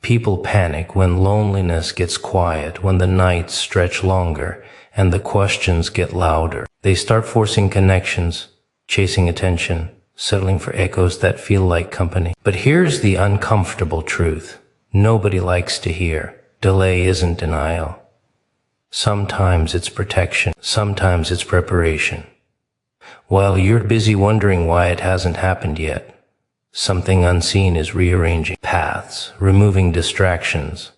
People panic when loneliness gets quiet, when the nights stretch longer, and the questions get louder. They start forcing connections, chasing attention, settling for echoes that feel like company. But here's the uncomfortable truth nobody likes to hear. Delay isn't denial. Sometimes it's protection. Sometimes it's preparation. While you're busy wondering why it hasn't happened yet, something unseen is rearranging paths, removing distractions,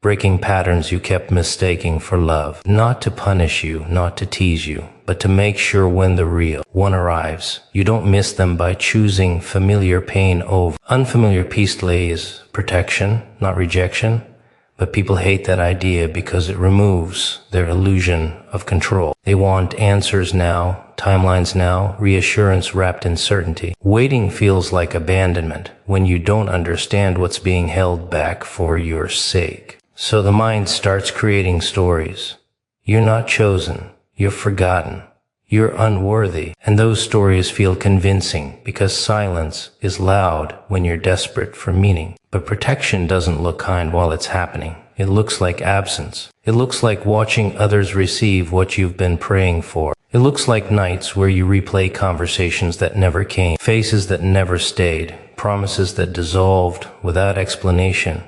breaking patterns you kept mistaking for love. Not to punish you, not to tease you, but to make sure when the real one arrives, you don't miss them by choosing familiar pain over unfamiliar. Peace lays protection, not rejection. But people hate that idea because it removes their illusion of control. They want answers now, timelines now, reassurance wrapped in certainty. Waiting feels like abandonment when you don't understand what's being held back for your sake. So the mind starts creating stories. You're not chosen. You're forgotten. You're unworthy. And those stories feel convincing because silence is loud when you're desperate for meaning. But protection doesn't look kind while it's happening. It looks like absence. It looks like watching others receive what you've been praying for. It looks like nights where you replay conversations that never came, faces that never stayed, promises that dissolved without explanation.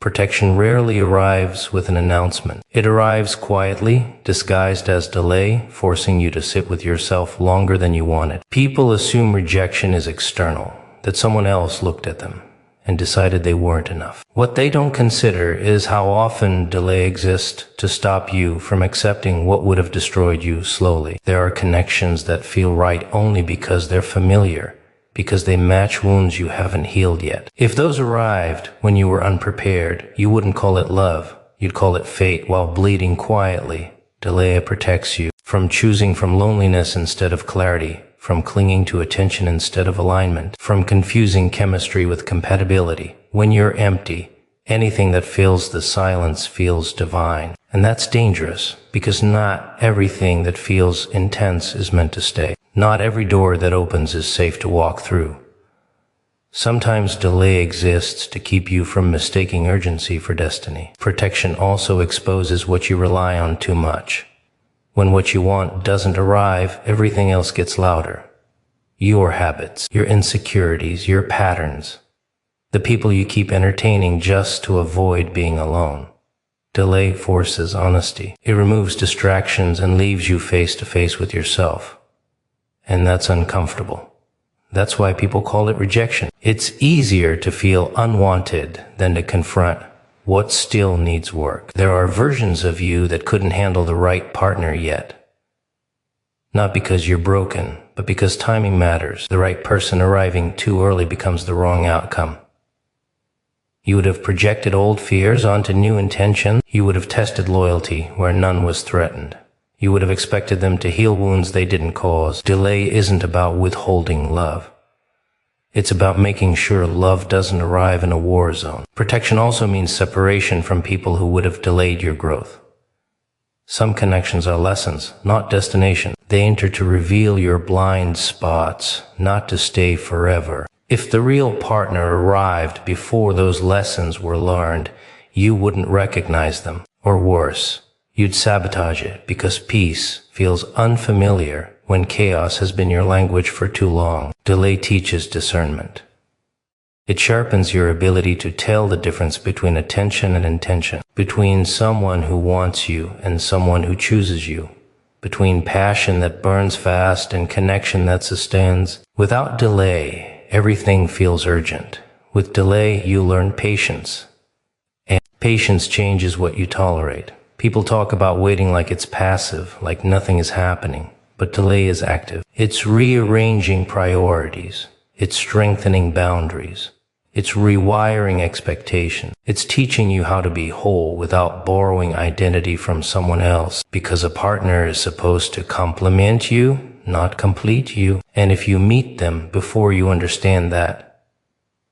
Protection rarely arrives with an announcement. It arrives quietly, disguised as delay, forcing you to sit with yourself longer than you wanted. People assume rejection is external, that someone else looked at them and decided they weren't enough. What they don't consider is how often delay exists to stop you from accepting what would have destroyed you slowly. There are connections that feel right only because they're familiar, because they match wounds you haven't healed yet. If those arrived when you were unprepared, you wouldn't call it love. You'd call it fate while bleeding quietly. Delay protects you from choosing from loneliness instead of clarity, from clinging to attention instead of alignment, from confusing chemistry with compatibility. When you're empty, anything that fills the silence feels divine. And that's dangerous, because not everything that feels intense is meant to stay. Not every door that opens is safe to walk through. Sometimes delay exists to keep you from mistaking urgency for destiny. Protection also exposes what you rely on too much. When what you want doesn't arrive, everything else gets louder. Your habits, your insecurities, your patterns, the people you keep entertaining just to avoid being alone. Delay forces honesty. It removes distractions and leaves you face to face with yourself. And that's uncomfortable. That's why people call it rejection. It's easier to feel unwanted than to confront what still needs work. There are versions of you that couldn't handle the right partner yet. Not because you're broken, but because timing matters. The right person arriving too early becomes the wrong outcome. You would have projected old fears onto new intentions. You would have tested loyalty where none was threatened. You would have expected them to heal wounds they didn't cause. Delay isn't about withholding love. It's about making sure love doesn't arrive in a war zone. Protection also means separation from people who would have delayed your growth. Some connections are lessons, not destinations. They enter to reveal your blind spots, not to stay forever. If the real partner arrived before those lessons were learned, you wouldn't recognize them. Or worse, you'd sabotage it because peace feels unfamiliar when chaos has been your language for too long. Delay teaches discernment. It sharpens your ability to tell the difference between attention and intention, between someone who wants you and someone who chooses you, between passion that burns fast and connection that sustains. Without delay, everything feels urgent. With delay, you learn patience. And patience changes what you tolerate. People talk about waiting like it's passive, like nothing is happening. But delay is active. It's rearranging priorities. It's strengthening boundaries. It's rewiring expectations. It's teaching you how to be whole without borrowing identity from someone else, because a partner is supposed to complement you, not complete you. And if you meet them before you understand that,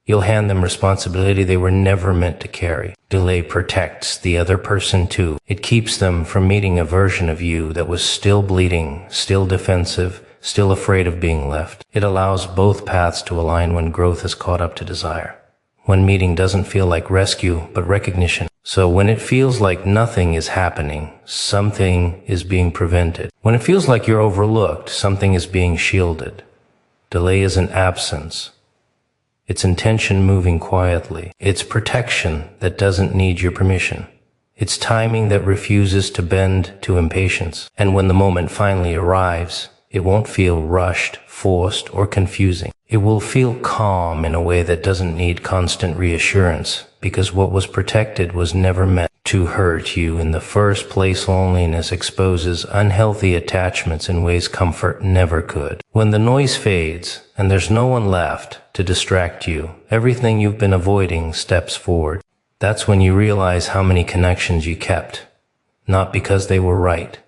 you'll hand them responsibility they were never meant to carry. Delay protects the other person too. It keeps them from meeting a version of you that was still bleeding, still defensive, still afraid of being left. It allows both paths to align when growth has caught up to desire. When meeting doesn't feel like rescue, but recognition. So when it feels like nothing is happening, something is being prevented. When it feels like you're overlooked, something is being shielded. Delay isn't absence. It's intention moving quietly. It's protection that doesn't need your permission. It's timing that refuses to bend to impatience. And when the moment finally arrives, it won't feel rushed, forced, or confusing. It will feel calm in a way that doesn't need constant reassurance, because what was protected was never meant to hurt you in the first place. Loneliness exposes unhealthy attachments in ways comfort never could. When the noise fades and there's no one left to distract you, everything you've been avoiding steps forward. That's when you realize how many connections you kept, not because they were right,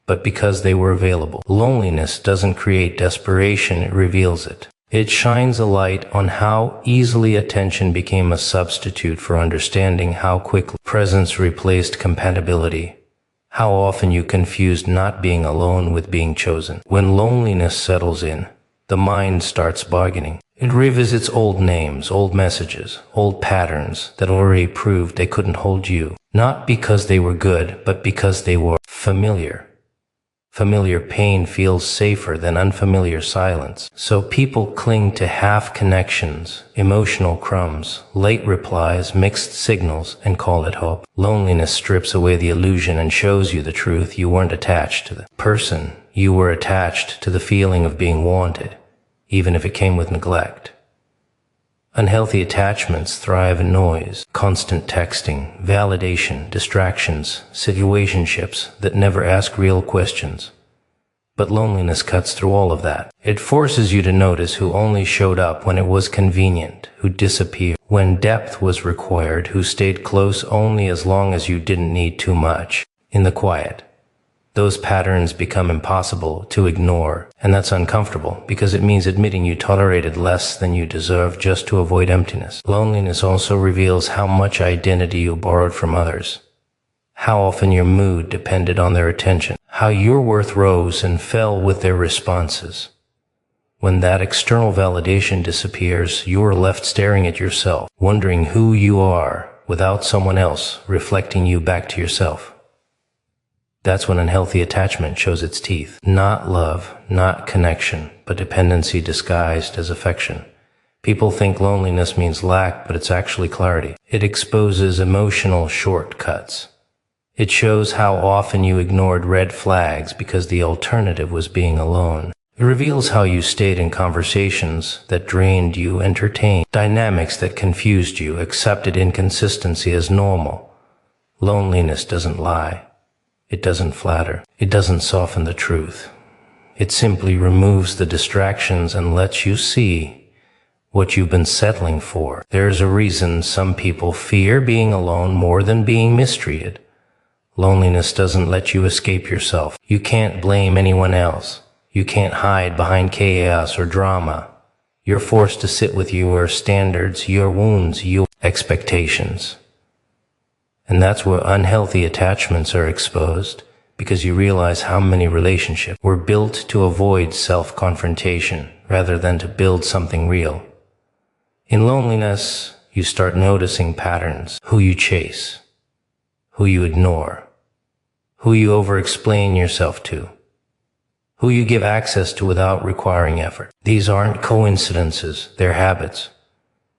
but because they were available. Loneliness doesn't create desperation, it reveals it. It shines a light on how easily attention became a substitute for understanding, how quickly presence replaced compatibility, how often you confused not being alone with being chosen. When loneliness settles in, the mind starts bargaining. It revisits old names, old messages, old patterns that already proved they couldn't hold you, not because they were good, but because they were familiar. Familiar pain feels safer than unfamiliar silence. So people cling to half connections, emotional crumbs, late replies, mixed signals, and call it hope. Loneliness strips away the illusion and shows you the truth. You weren't attached to the person. You were attached to the feeling of being wanted, even if it came with neglect. Unhealthy attachments thrive in noise, constant texting, validation, distractions, situationships that never ask real questions. But loneliness cuts through all of that. It forces you to notice who only showed up when it was convenient, who disappeared when depth was required, who stayed close only as long as you didn't need too much. In the quiet, those patterns become impossible to ignore, and that's uncomfortable because it means admitting you tolerated less than you deserve just to avoid emptiness. Loneliness also reveals how much identity you borrowed from others, how often your mood depended on their attention, how your worth rose and fell with their responses. When that external validation disappears, you're left staring at yourself, wondering who you are without someone else reflecting you back to yourself. That's when unhealthy attachment shows its teeth. Not love, not connection, but dependency disguised as affection. People think loneliness means lack, but it's actually clarity. It exposes emotional shortcuts. It shows how often you ignored red flags because the alternative was being alone. It reveals how you stayed in conversations that drained you, entertained dynamics that confused you, accepted inconsistency as normal. Loneliness doesn't lie. It doesn't flatter. It doesn't soften the truth. It simply removes the distractions and lets you see what you've been settling for. There's a reason some people fear being alone more than being mistreated. Loneliness doesn't let you escape yourself. You can't blame anyone else. You can't hide behind chaos or drama. You're forced to sit with your standards, your wounds, your expectations. And that's where unhealthy attachments are exposed, because you realize how many relationships were built to avoid self-confrontation rather than to build something real. In loneliness, you start noticing patterns, who you chase, who you ignore, who you over-explain yourself to, who you give access to without requiring effort. These aren't coincidences, they're habits.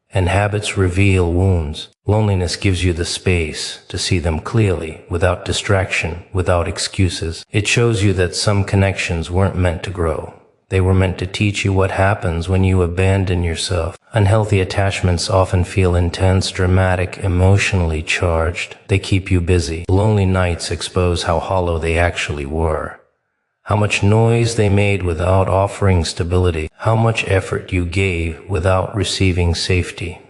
And habits reveal wounds. Loneliness gives you the space to see them clearly, without distraction, without excuses. It shows you that some connections weren't meant to grow. They were meant to teach you what happens when you abandon yourself. Unhealthy attachments often feel intense, dramatic, emotionally charged. They keep you busy. Lonely nights expose how hollow they actually were. How much noise they made without offering stability, how much effort you gave without receiving safety.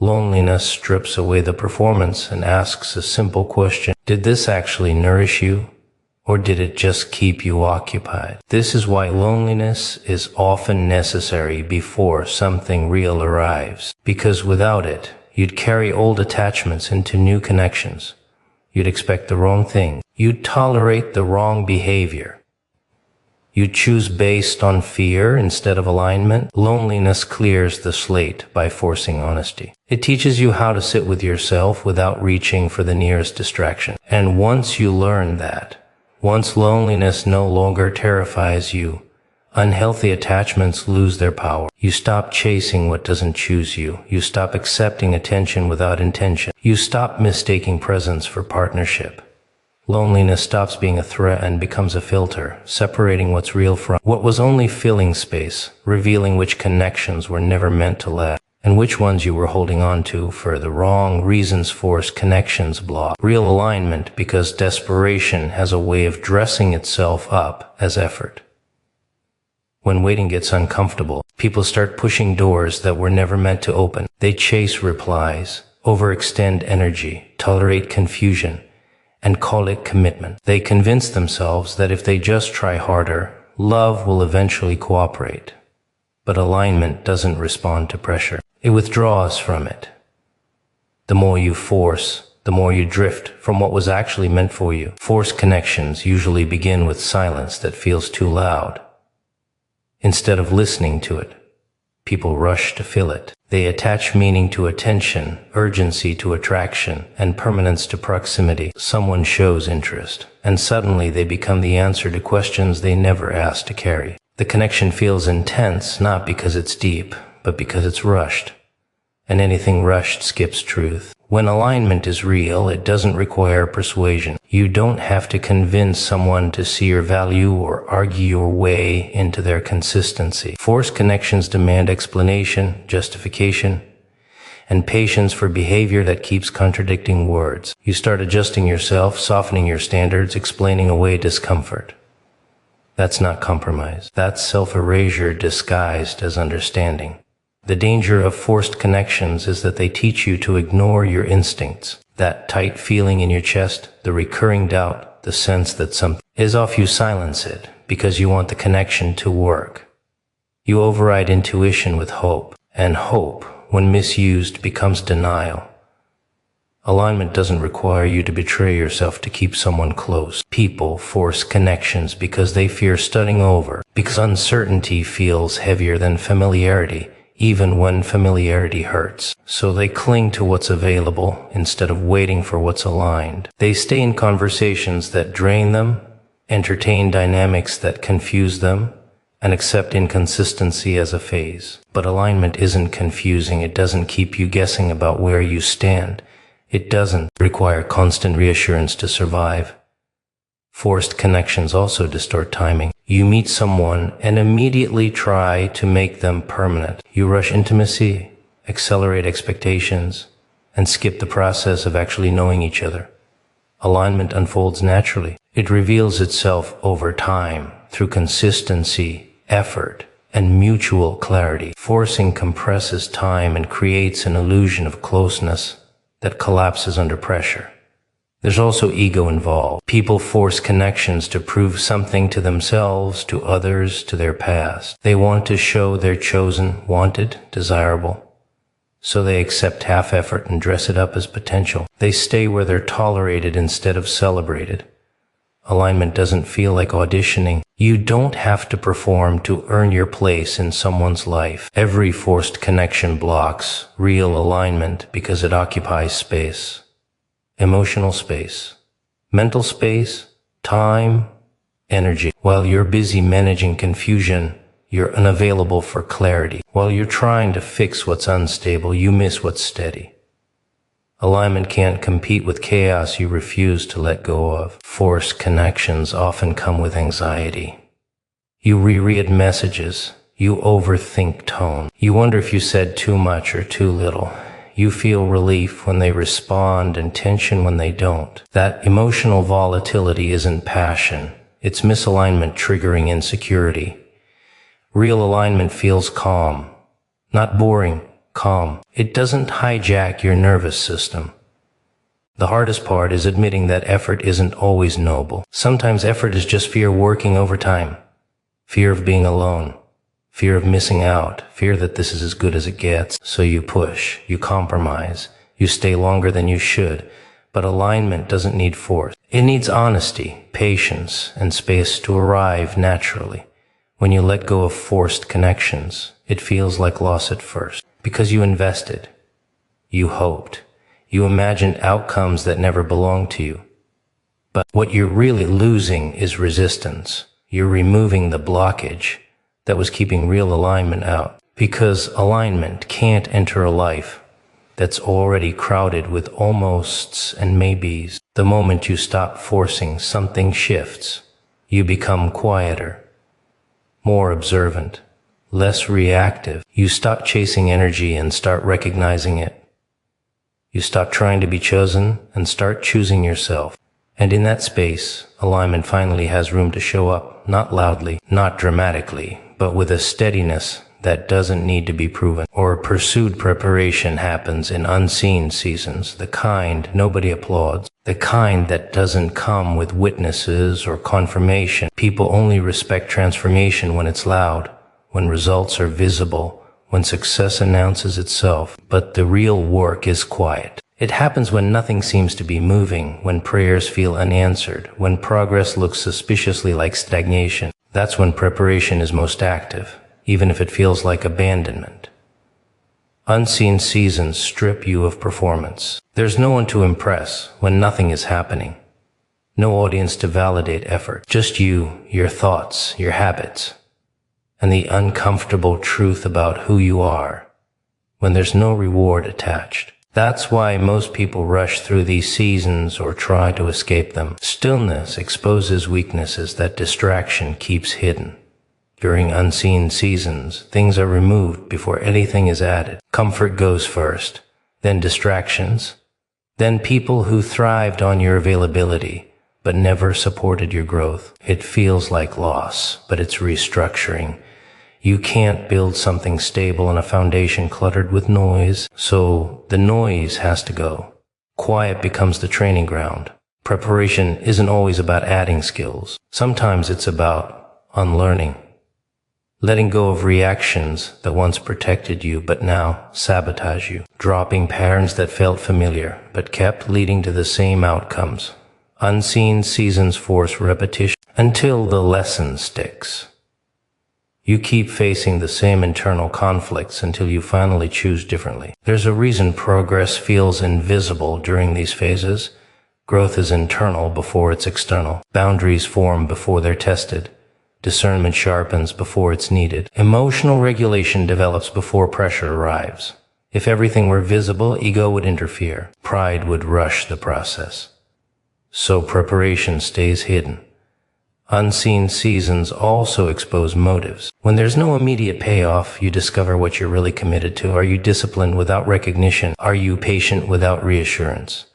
Loneliness strips away the performance and asks a simple question. Did this actually nourish you, or did it just keep you occupied? This is why loneliness is often necessary before something real arrives, because without it, you'd carry old attachments into new connections. You'd expect the wrong thing. You'd tolerate the wrong behavior. You choose based on fear instead of alignment. Loneliness clears the slate by forcing honesty. It teaches you how to sit with yourself without reaching for the nearest distraction. And once you learn that, once loneliness no longer terrifies you, unhealthy attachments lose their power. You stop chasing what doesn't choose you. You stop accepting attention without intention. You stop mistaking presence for partnership. Loneliness stops being a threat and becomes a filter, separating what's real from what was only filling space, revealing which connections were never meant to last, and which ones you were holding on to for the wrong reasons. Forced connections block real alignment because desperation has a way of dressing itself up as effort. When waiting gets uncomfortable, people start pushing doors that were never meant to open. They chase replies, overextend energy, tolerate confusion, and call it commitment. They convince themselves that if they just try harder, love will eventually cooperate. But alignment doesn't respond to pressure. It withdraws from it. The more you force, the more you drift from what was actually meant for you. Forced connections usually begin with silence that feels too loud. Instead of listening to it, people rush to fill it. They attach meaning to attention, urgency to attraction, and permanence to proximity. Someone shows interest, and suddenly they become the answer to questions they never asked to carry. The connection feels intense not because it's deep, but because it's rushed. And anything rushed skips truth. When alignment is real, it doesn't require persuasion. You don't have to convince someone to see your value or argue your way into their consistency. Forced connections demand explanation, justification, and patience for behavior that keeps contradicting words. You start adjusting yourself, softening your standards, explaining away discomfort. That's not compromise. That's self-erasure disguised as understanding. The danger of forced connections is that they teach you to ignore your instincts. That tight feeling in your chest, the recurring doubt, the sense that something is off, you silence it because you want the connection to work. You override intuition with hope, and hope, when misused, becomes denial. Alignment doesn't require you to betray yourself to keep someone close. People force connections because they fear starting over, because uncertainty feels heavier than familiarity, even when familiarity hurts. So they cling to what's available instead of waiting for what's aligned. They stay in conversations that drain them, entertain dynamics that confuse them, and accept inconsistency as a phase. But alignment isn't confusing. It doesn't keep you guessing about where you stand. It doesn't require constant reassurance to survive. Forced connections also distort timing. You meet someone and immediately try to make them permanent. You rush intimacy, accelerate expectations, and skip the process of actually knowing each other. Alignment unfolds naturally. It reveals itself over time through consistency, effort, and mutual clarity. Forcing compresses time and creates an illusion of closeness that collapses under pressure. There's also ego involved. People force connections to prove something to themselves, to others, to their past. They want to show they're chosen, wanted, desirable. So they accept half effort and dress it up as potential. They stay where they're tolerated instead of celebrated. Alignment doesn't feel like auditioning. You don't have to perform to earn your place in someone's life. Every forced connection blocks real alignment because it occupies space. Emotional space, mental space, time, energy. While you're busy managing confusion, you're unavailable for clarity. While you're trying to fix what's unstable, you miss what's steady. Alignment can't compete with chaos you refuse to let go of. Forced connections often come with anxiety. You reread messages. You overthink tone. You wonder if you said too much or too little. You feel relief when they respond and tension when they don't. That emotional volatility isn't passion. It's misalignment triggering insecurity. Real alignment feels calm. Not boring, calm. It doesn't hijack your nervous system. The hardest part is admitting that effort isn't always noble. Sometimes effort is just fear working overtime. Fear of being alone. Fear of missing out, fear that this is as good as it gets. So you push, you compromise, you stay longer than you should, But alignment doesn't need force. It needs honesty, patience, and space to arrive naturally. When you let go of forced connections, it feels like loss at first, because you invested, you hoped, you imagined outcomes that never belonged to you. But what you're really losing is resistance. You're removing the blockage that was keeping real alignment out, because alignment can't enter a life that's already crowded with almosts and maybes. The moment you stop forcing, something shifts. You become quieter, more observant, less reactive. You stop chasing energy and start recognizing it. You stop trying to be chosen and start choosing yourself. And in that space, alignment finally has room to show up, not loudly, not dramatically, but with a steadiness that doesn't need to be proven or pursued. Preparation happens in unseen seasons, the kind nobody applauds, the kind that doesn't come with witnesses or confirmation. People only respect transformation when it's loud, when results are visible, when success announces itself. But the real work is quiet. It happens when nothing seems to be moving, when prayers feel unanswered, when progress looks suspiciously like stagnation. That's when preparation is most active, even if it feels like abandonment. Unseen seasons strip you of performance. There's no one to impress when nothing is happening. No audience to validate effort. Just you, your thoughts, your habits, and the uncomfortable truth about who you are when there's no reward attached. That's why most people rush through these seasons or try to escape them. Stillness exposes weaknesses that distraction keeps hidden. During unseen seasons, things are removed before anything is added. Comfort goes first, then distractions, then people who thrived on your availability but never supported your growth. It feels like loss, but it's restructuring. You can't build something stable on a foundation cluttered with noise, so the noise has to go. Quiet becomes the training ground. Preparation isn't always about adding skills. Sometimes it's about unlearning. Letting go of reactions that once protected you but now sabotage you. Dropping patterns that felt familiar but kept leading to the same outcomes. Unseen seasons force repetition until the lesson sticks. You keep facing the same internal conflicts until you finally choose differently. There's a reason progress feels invisible during these phases. Growth is internal before it's external. Boundaries form before they're tested. Discernment sharpens before it's needed. Emotional regulation develops before pressure arrives. If everything were visible, ego would interfere. Pride would rush the process. So preparation stays hidden. Unseen seasons also expose motives. When there's no immediate payoff, you discover what you're really committed to. Are you disciplined without recognition? Are you patient without reassurance?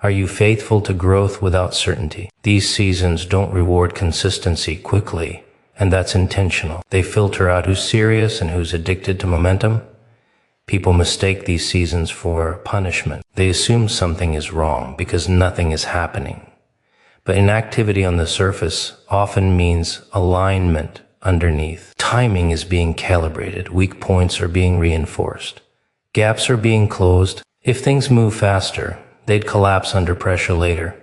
Are you faithful to growth without certainty? These seasons don't reward consistency quickly, and that's intentional. They filter out who's serious and who's addicted to momentum. People mistake these seasons for punishment. They assume something is wrong because nothing is happening. But inactivity on the surface often means alignment underneath. Timing is being calibrated. Weak points are being reinforced. Gaps are being closed. If things move faster, they'd collapse under pressure later.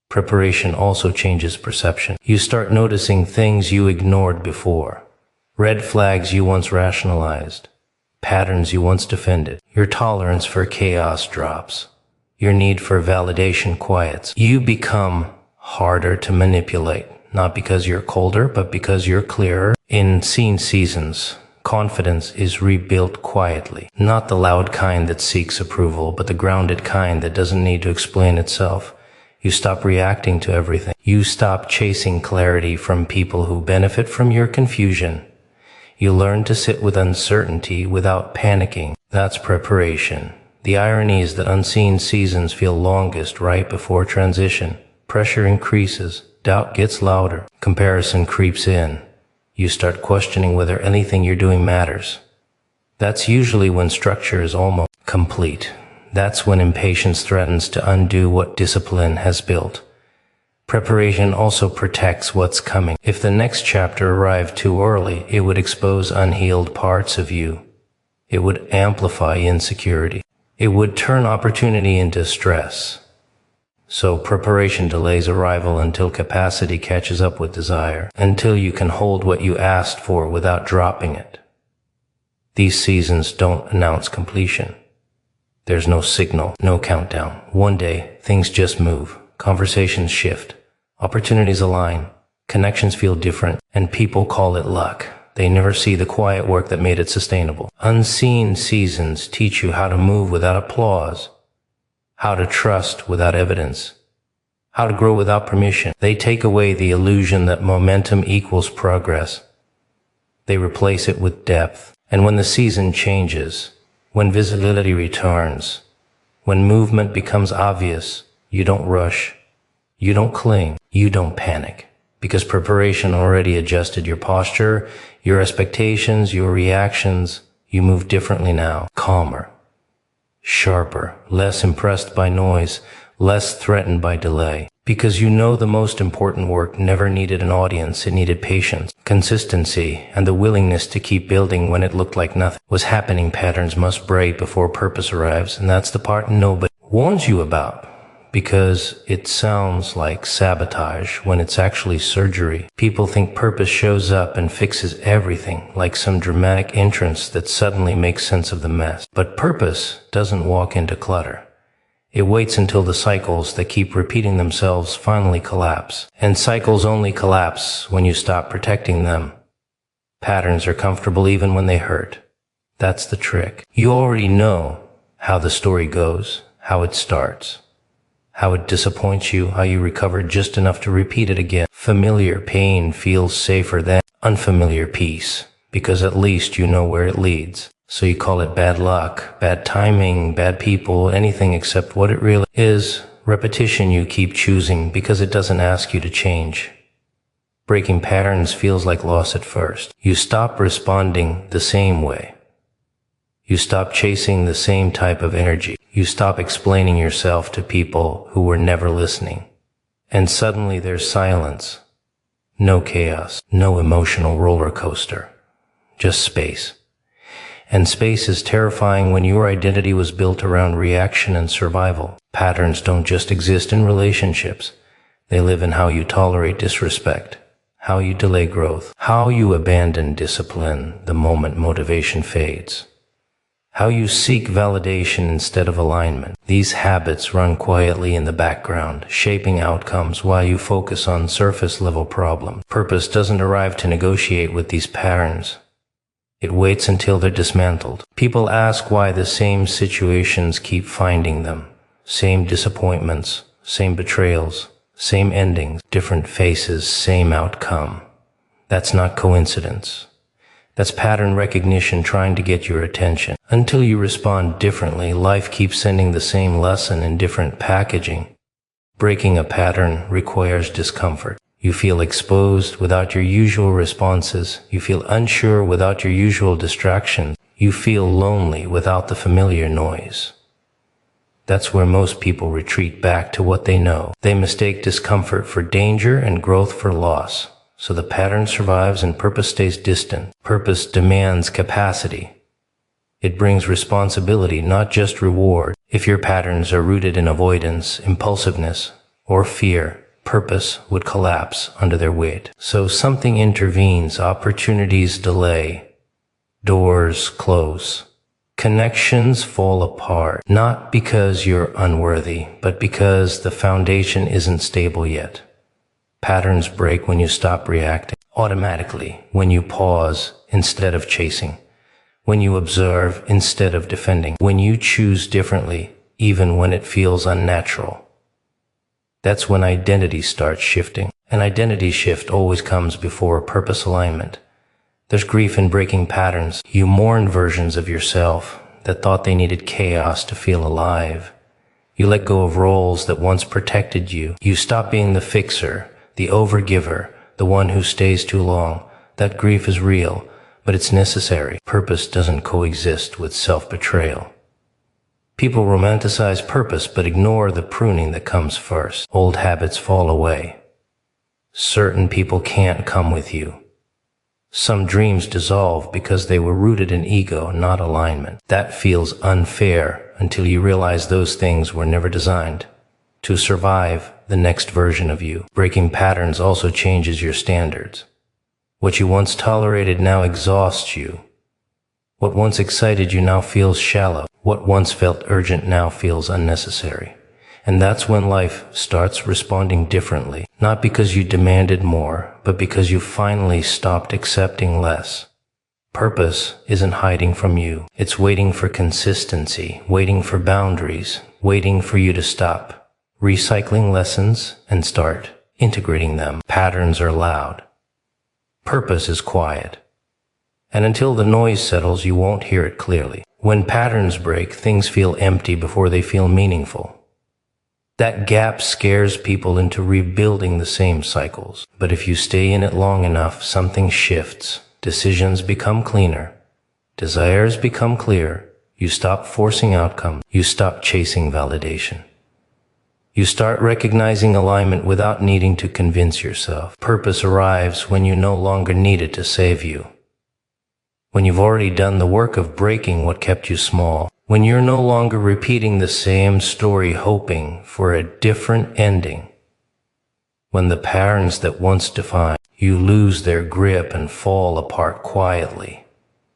Preparation also changes perception. You start noticing things you ignored before. Red flags you once rationalized. Patterns you once defended. Your tolerance for chaos drops. Your need for validation quiets. You become harder to manipulate, not because you're colder, but because you're clearer. In seen seasons, confidence is rebuilt quietly, not the loud kind that seeks approval, but the grounded kind that doesn't need to explain itself. You stop reacting to everything. You stop chasing clarity from people who benefit from your confusion. You learn to sit with uncertainty without panicking. That's preparation. The irony is that unseen seasons feel longest right before transition. Pressure increases, doubt gets louder, comparison creeps in. You start questioning whether anything you're doing matters. That's usually when structure is almost complete. That's when impatience threatens to undo what discipline has built. Preparation also protects what's coming. If the next chapter arrived too early, it would expose unhealed parts of you. It would amplify insecurity. It would turn opportunity into stress. So preparation delays arrival until capacity catches up with desire, until you can hold what you asked for without dropping it. These seasons don't announce completion. There's no signal, no countdown. One day, things just move. Conversations shift. Opportunities align. Connections feel different. And people call it luck. They never see the quiet work that made it sustainable. Unseen seasons teach you how to move without applause, how to trust without evidence, how to grow without permission. They take away the illusion that momentum equals progress. They replace it with depth. And when the season changes, when visibility returns, when movement becomes obvious, you don't rush, you don't cling, you don't panic. Because preparation already adjusted your posture, your expectations, your reactions. You move differently now, calmer, sharper, less impressed by noise, less threatened by delay. Because you know the most important work never needed an audience, it needed patience, consistency, and the willingness to keep building when it looked like nothing was happening. Patterns must break before purpose arrives, and that's the part nobody warns you about. Because it sounds like sabotage when it's actually surgery. People think purpose shows up and fixes everything, like some dramatic entrance that suddenly makes sense of the mess. But purpose doesn't walk into clutter. It waits until the cycles that keep repeating themselves finally collapse. And cycles only collapse when you stop protecting them. Patterns are comfortable even when they hurt. That's the trick. You already know how the story goes, how it starts, how it disappoints you, how you recover just enough to repeat it again. Familiar pain feels safer than unfamiliar peace, because at least you know where it leads. So you call it bad luck, bad timing, bad people, anything except what it really is. Repetition you keep choosing because it doesn't ask you to change. Breaking patterns feels like loss at first. You stop responding the same way. You stop chasing the same type of energy. You stop explaining yourself to people who were never listening. And suddenly there's silence. No chaos. No emotional roller coaster. Just space. And space is terrifying when your identity was built around reaction and survival. Patterns don't just exist in relationships. They live in how you tolerate disrespect, how you delay growth, how you abandon discipline the moment motivation fades, how you seek validation instead of alignment. These habits run quietly in the background, shaping outcomes while you focus on surface-level problems. Purpose doesn't arrive to negotiate with these patterns. It waits until they're dismantled. People ask why the same situations keep finding them. Same disappointments, same betrayals, same endings, different faces, same outcome. That's not coincidence. That's pattern recognition trying to get your attention. Until you respond differently, life keeps sending the same lesson in different packaging. Breaking a pattern requires discomfort. You feel exposed without your usual responses. You feel unsure without your usual distractions. You feel lonely without the familiar noise. That's where most people retreat back to what they know. They mistake discomfort for danger and growth for loss. So the pattern survives and purpose stays distant. Purpose demands capacity. It brings responsibility, not just reward. If your patterns are rooted in avoidance, impulsiveness, or fear, purpose would collapse under their weight. So something intervenes, opportunities delay, doors close, connections fall apart, not because you're unworthy, but because the foundation isn't stable yet. Patterns break when you stop reacting automatically, when you pause instead of chasing, when you observe instead of defending, when you choose differently, even when it feels unnatural. That's when identity starts shifting. An identity shift always comes before purpose alignment. There's grief in breaking patterns. You mourn versions of yourself that thought they needed chaos to feel alive. You let go of roles that once protected you. You stop being the fixer, the overgiver, the one who stays too long. That grief is real, but it's necessary. Purpose doesn't coexist with self-betrayal. People romanticize purpose but ignore the pruning that comes first. Old habits fall away. Certain people can't come with you. Some dreams dissolve because they were rooted in ego, not alignment. That feels unfair until you realize those things were never designed to survive the next version of you. Breaking patterns also changes your standards. What you once tolerated now exhausts you. What once excited you now feels shallow. What once felt urgent now feels unnecessary. And that's when life starts responding differently, not because you demanded more, but because you finally stopped accepting less. Purpose isn't hiding from you. It's waiting for consistency, waiting for boundaries, waiting for you to stop recycling lessons and start integrating them. Patterns are loud. Purpose is quiet. And until the noise settles, you won't hear it clearly. When patterns break, things feel empty before they feel meaningful. That gap scares people into rebuilding the same cycles. But if you stay in it long enough, something shifts. Decisions become cleaner. Desires become clear. You stop forcing outcomes. You stop chasing validation. You start recognizing alignment without needing to convince yourself. Purpose arrives when you no longer need it to save you. When you've already done the work of breaking what kept you small. When you're no longer repeating the same story hoping for a different ending. When the patterns that once defined you lose their grip and fall apart quietly,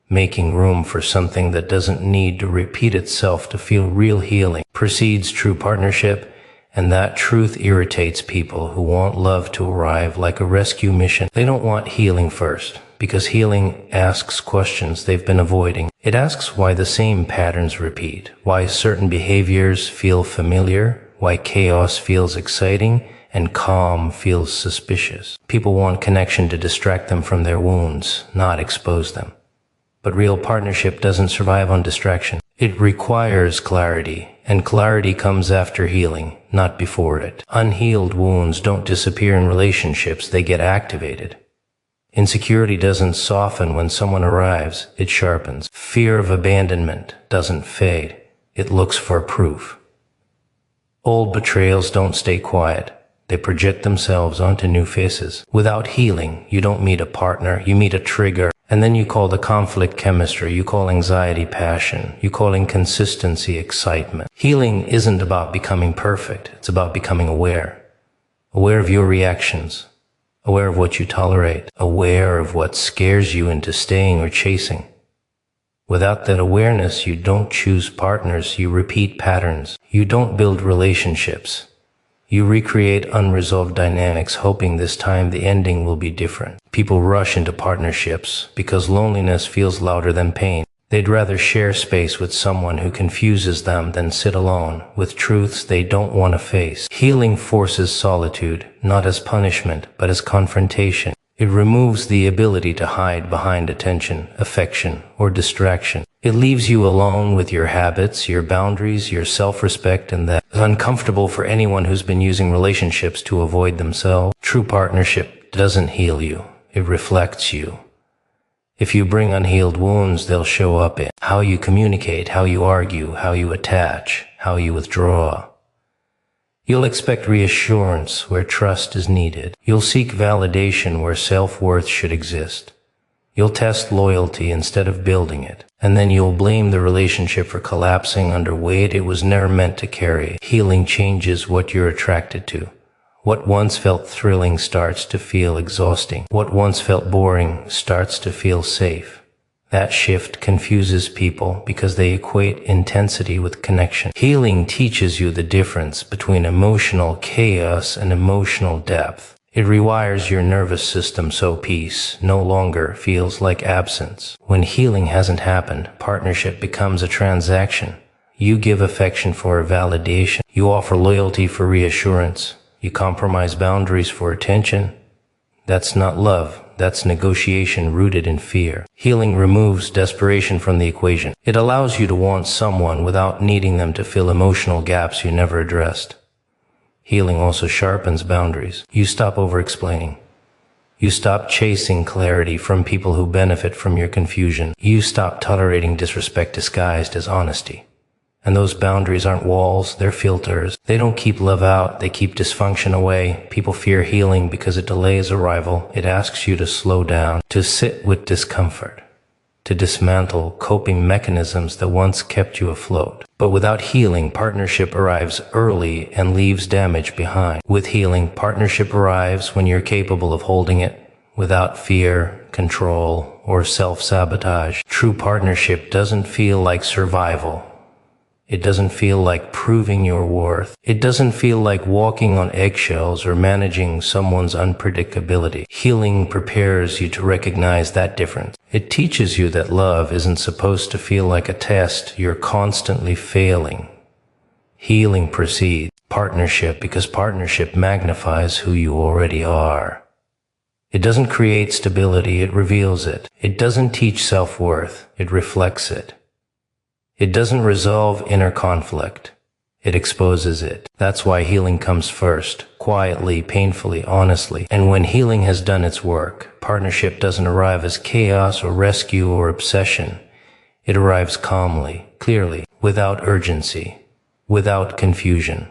making room for something that doesn't need to repeat itself to feel real. Healing precedes true partnership, and that truth irritates people who want love to arrive like a rescue mission. They don't want healing first, because healing asks questions they've been avoiding. It asks why the same patterns repeat, why certain behaviors feel familiar, why chaos feels exciting, and calm feels suspicious. People want connection to distract them from their wounds, not expose them. But real partnership doesn't survive on distraction. It requires clarity, and clarity comes after healing, not before it. Unhealed wounds don't disappear in relationships, they get activated. Insecurity doesn't soften when someone arrives, it sharpens. Fear of abandonment doesn't fade, it looks for proof. Old betrayals don't stay quiet, they project themselves onto new faces. Without healing, you don't meet a partner, you meet a trigger, and then you call the conflict chemistry, you call anxiety passion, you call inconsistency excitement. Healing isn't about becoming perfect, it's about becoming aware. Aware of your reactions. Aware of what you tolerate, aware of what scares you into staying or chasing. Without that awareness, you don't choose partners, you repeat patterns. You don't build relationships. You recreate unresolved dynamics, hoping this time the ending will be different. People rush into partnerships because loneliness feels louder than pain. They'd rather share space with someone who confuses them than sit alone with truths they don't want to face. Healing forces solitude, not as punishment, but as confrontation. It removes the ability to hide behind attention, affection, or distraction. It leaves you alone with your habits, your boundaries, your self-respect, and that's uncomfortable for anyone who's been using relationships to avoid themselves. True partnership doesn't heal you, it reflects you. If you bring unhealed wounds, they'll show up in how you communicate, how you argue, how you attach, how you withdraw. You'll expect reassurance where trust is needed. You'll seek validation where self-worth should exist. You'll test loyalty instead of building it. And then you'll blame the relationship for collapsing under weight it was never meant to carry. Healing changes what you're attracted to. What once felt thrilling starts to feel exhausting. What once felt boring starts to feel safe. That shift confuses people because they equate intensity with connection. Healing teaches you the difference between emotional chaos and emotional depth. It rewires your nervous system so peace no longer feels like absence. When healing hasn't happened, partnership becomes a transaction. You give affection for validation. You offer loyalty for reassurance. You compromise boundaries for attention. That's not love. That's negotiation rooted in fear. Healing removes desperation from the equation. It allows you to want someone without needing them to fill emotional gaps you never addressed. Healing also sharpens boundaries. You stop over-explaining. You stop chasing clarity from people who benefit from your confusion. You stop tolerating disrespect disguised as honesty. And those boundaries aren't walls, they're filters. They don't keep love out, they keep dysfunction away. People fear healing because it delays arrival. It asks you to slow down, to sit with discomfort. to dismantle coping mechanisms that once kept you afloat. But without healing, partnership arrives early and leaves damage behind. With healing, partnership arrives when you're capable of holding it, without fear, control, or self-sabotage. True partnership doesn't feel like survival. It doesn't feel like proving your worth. It doesn't feel like walking on eggshells or managing someone's unpredictability. Healing prepares you to recognize that difference. It teaches you that love isn't supposed to feel like a test you're constantly failing. Healing precedes partnership because partnership magnifies who you already are. It doesn't create stability, it reveals it. It doesn't teach self-worth, it reflects it. It doesn't resolve inner conflict. It exposes it. That's why healing comes first, quietly, painfully, honestly. And when healing has done its work, partnership doesn't arrive as chaos or rescue or obsession. It arrives calmly, clearly, without urgency, without confusion,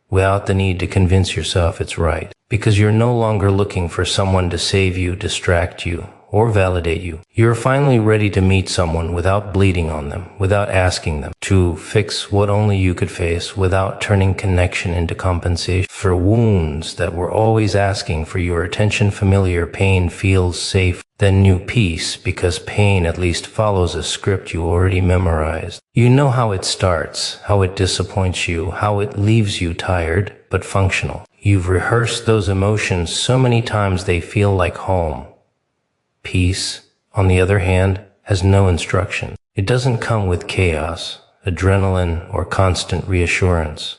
without the need to convince yourself it's right. Because you're no longer looking for someone to save you, distract you, or validate you. You're finally ready to meet someone without bleeding on them, without asking them to fix what only you could face, without turning connection into compensation for wounds that were always asking for your attention. Familiar pain feels safe than new peace because pain at least follows a script you already memorized. You know how it starts, how it disappoints you, how it leaves you tired but functional. You've rehearsed those emotions so many times they feel like home. Peace, on the other hand, has no instruction. It doesn't come with chaos, adrenaline, or constant reassurance.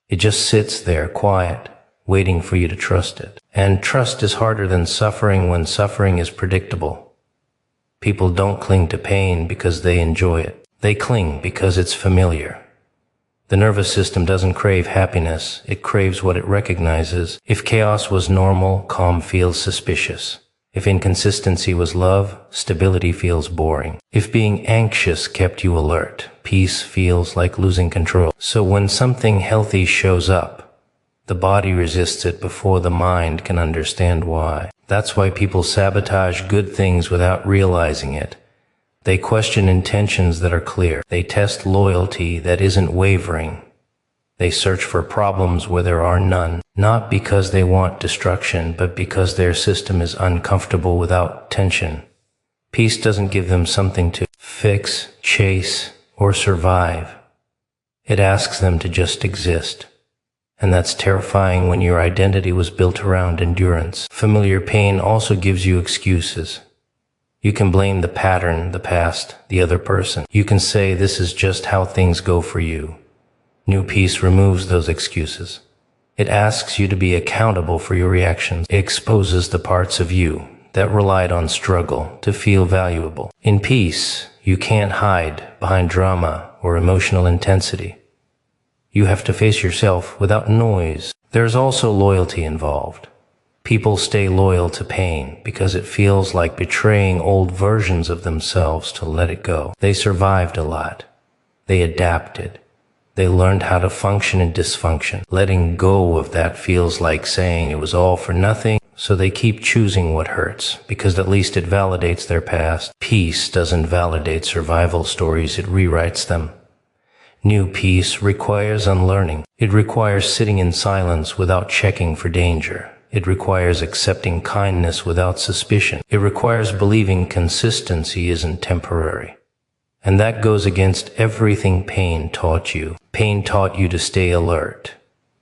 It just sits there quiet, waiting for you to trust it. And trust is harder than suffering when suffering is predictable. People don't cling to pain because they enjoy it. They cling because it's familiar. The nervous system doesn't crave happiness, it craves what it recognizes. If chaos was normal, calm feels suspicious. If inconsistency was love, stability feels boring. If being anxious kept you alert, peace feels like losing control. So when something healthy shows up, the body resists it before the mind can understand why. That's why people sabotage good things without realizing it. They question intentions that are clear. They test loyalty that isn't wavering. They search for problems where there are none, not because they want destruction, but because their system is uncomfortable without tension. Peace doesn't give them something to fix, chase, or survive. It asks them to just exist. And that's terrifying when your identity was built around endurance. Familiar pain also gives you excuses. You can blame the pattern, the past, the other person. You can say this is just how things go for you. New peace removes those excuses. It asks you to be accountable for your reactions. It exposes the parts of you that relied on struggle to feel valuable. In peace, you can't hide behind drama or emotional intensity. You have to face yourself without noise. There's also loyalty involved. People stay loyal to pain because it feels like betraying old versions of themselves to let it go. They survived a lot. They adapted. They learned how to function in dysfunction. Letting go of that feels like saying it was all for nothing, so they keep choosing what hurts, because at least it validates their past. Peace doesn't validate survival stories, it rewrites them. New peace requires unlearning. It requires sitting in silence without checking for danger. It requires accepting kindness without suspicion. It requires believing consistency isn't temporary. And that goes against everything pain taught you. Pain taught you to stay alert,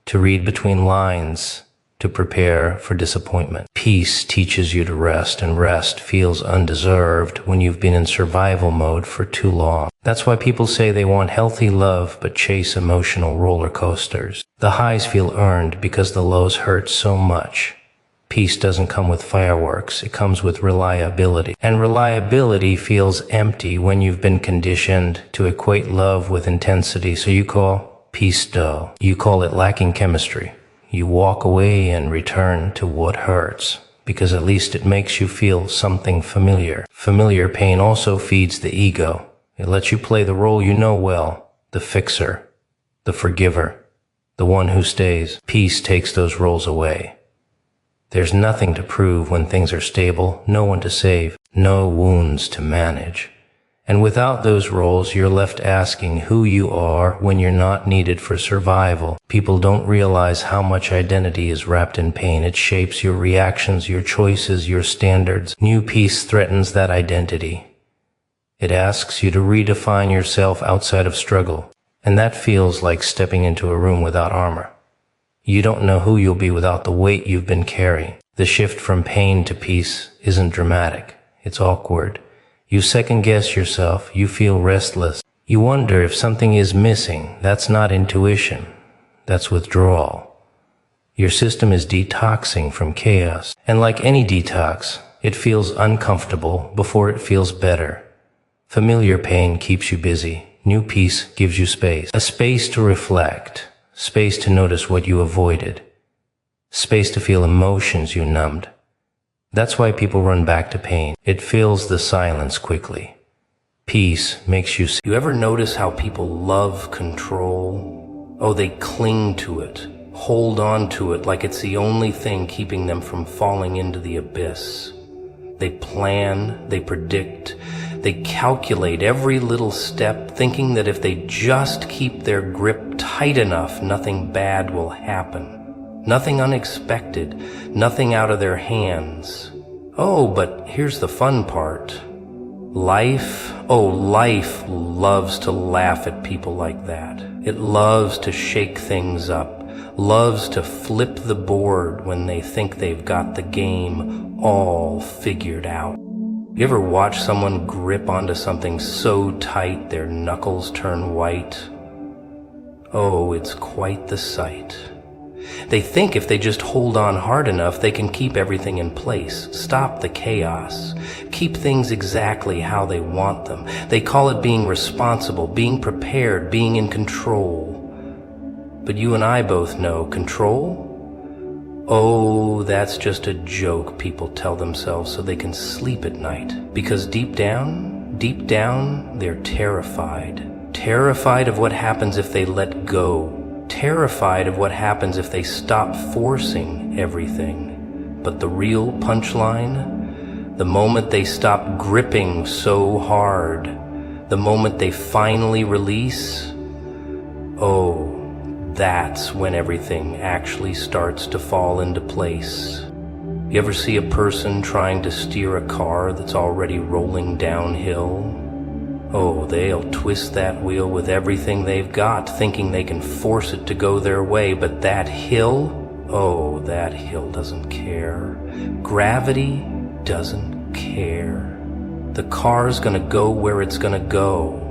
to read between lines, to prepare for disappointment. Peace teaches you to rest, and rest feels undeserved when you've been in survival mode for too long. That's why people say they want healthy love but chase emotional roller coasters. The highs feel earned because the lows hurt so much. Peace doesn't come with fireworks, it comes with reliability. And reliability feels empty when you've been conditioned to equate love with intensity, so you call peace dull. You call it lacking chemistry. You walk away and return to what hurts, because at least it makes you feel something familiar. Familiar pain also feeds the ego. It lets you play the role you know well, the fixer, the forgiver, the one who stays. Peace takes those roles away. There's nothing to prove when things are stable, no one to save. no wounds to manage. And without those roles, you're left asking who you are when you're not needed for survival. People don't realize how much identity is wrapped in pain. It shapes your reactions, your choices, your standards. New peace threatens that identity. It asks you to redefine yourself outside of struggle. And that feels like stepping into a room without armor. You don't know who you'll be without the weight you've been carrying. The shift from pain to peace isn't dramatic. It's awkward. You second-guess yourself. You feel restless. You wonder if something is missing. That's not intuition. That's withdrawal. Your system is detoxing from chaos. And like any detox, it feels uncomfortable before it feels better. Familiar pain keeps you busy. New peace gives you space. A space to reflect. Space to notice what you avoided. Space to feel emotions you numbed. That's why people run back to pain. It fills the silence quickly. Peace makes you see. You ever notice how people love control? Oh, they cling to it, hold on to it like it's the only thing keeping them from falling into the abyss. They plan, they predict, they calculate every little step, thinking that if they just keep their grip tight enough, nothing bad will happen. Nothing unexpected, nothing out of their hands. Oh, but here's the fun part. Life loves to laugh at people like that. It loves to shake things up, loves to flip the board when they think they've got the game all figured out. You ever watch someone grip onto something so tight their knuckles turn white? Oh, it's quite the sight. They think if they just hold on hard enough, they can keep everything in place, stop the chaos, keep things exactly how they want them. They call it being responsible, being prepared, being in control. But you and I both know control? Oh, that's just a joke people tell themselves so they can sleep at night. Because deep down, they're terrified. Terrified of what happens if they let go. Terrified of what happens if they stop forcing everything. But the real punchline, the moment they stop gripping so hard, the moment they finally release, oh, that's when everything actually starts to fall into place. You ever see a person trying to steer a car that's already rolling downhill? Oh, they'll twist that wheel with everything they've got, thinking they can force it to go their way, but that hill, oh, that hill doesn't care. Gravity doesn't care. The car's gonna go where it's gonna go.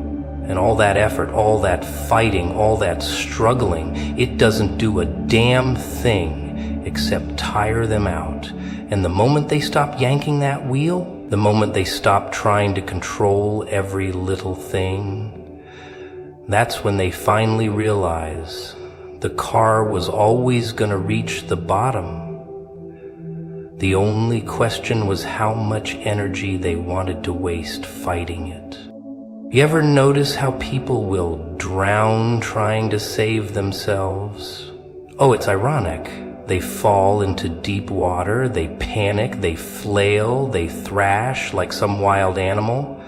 And all that effort, all that fighting, all that struggling, it doesn't do a damn thing except tire them out. And the moment they stop yanking that wheel, the moment they stop trying to control every little thing, that's when they finally realize the car was always gonna reach the bottom. The only question was how much energy they wanted to waste fighting it. You ever notice how people will drown trying to save themselves? Oh, it's ironic. They fall into deep water, they panic, they flail, they thrash like some wild animal.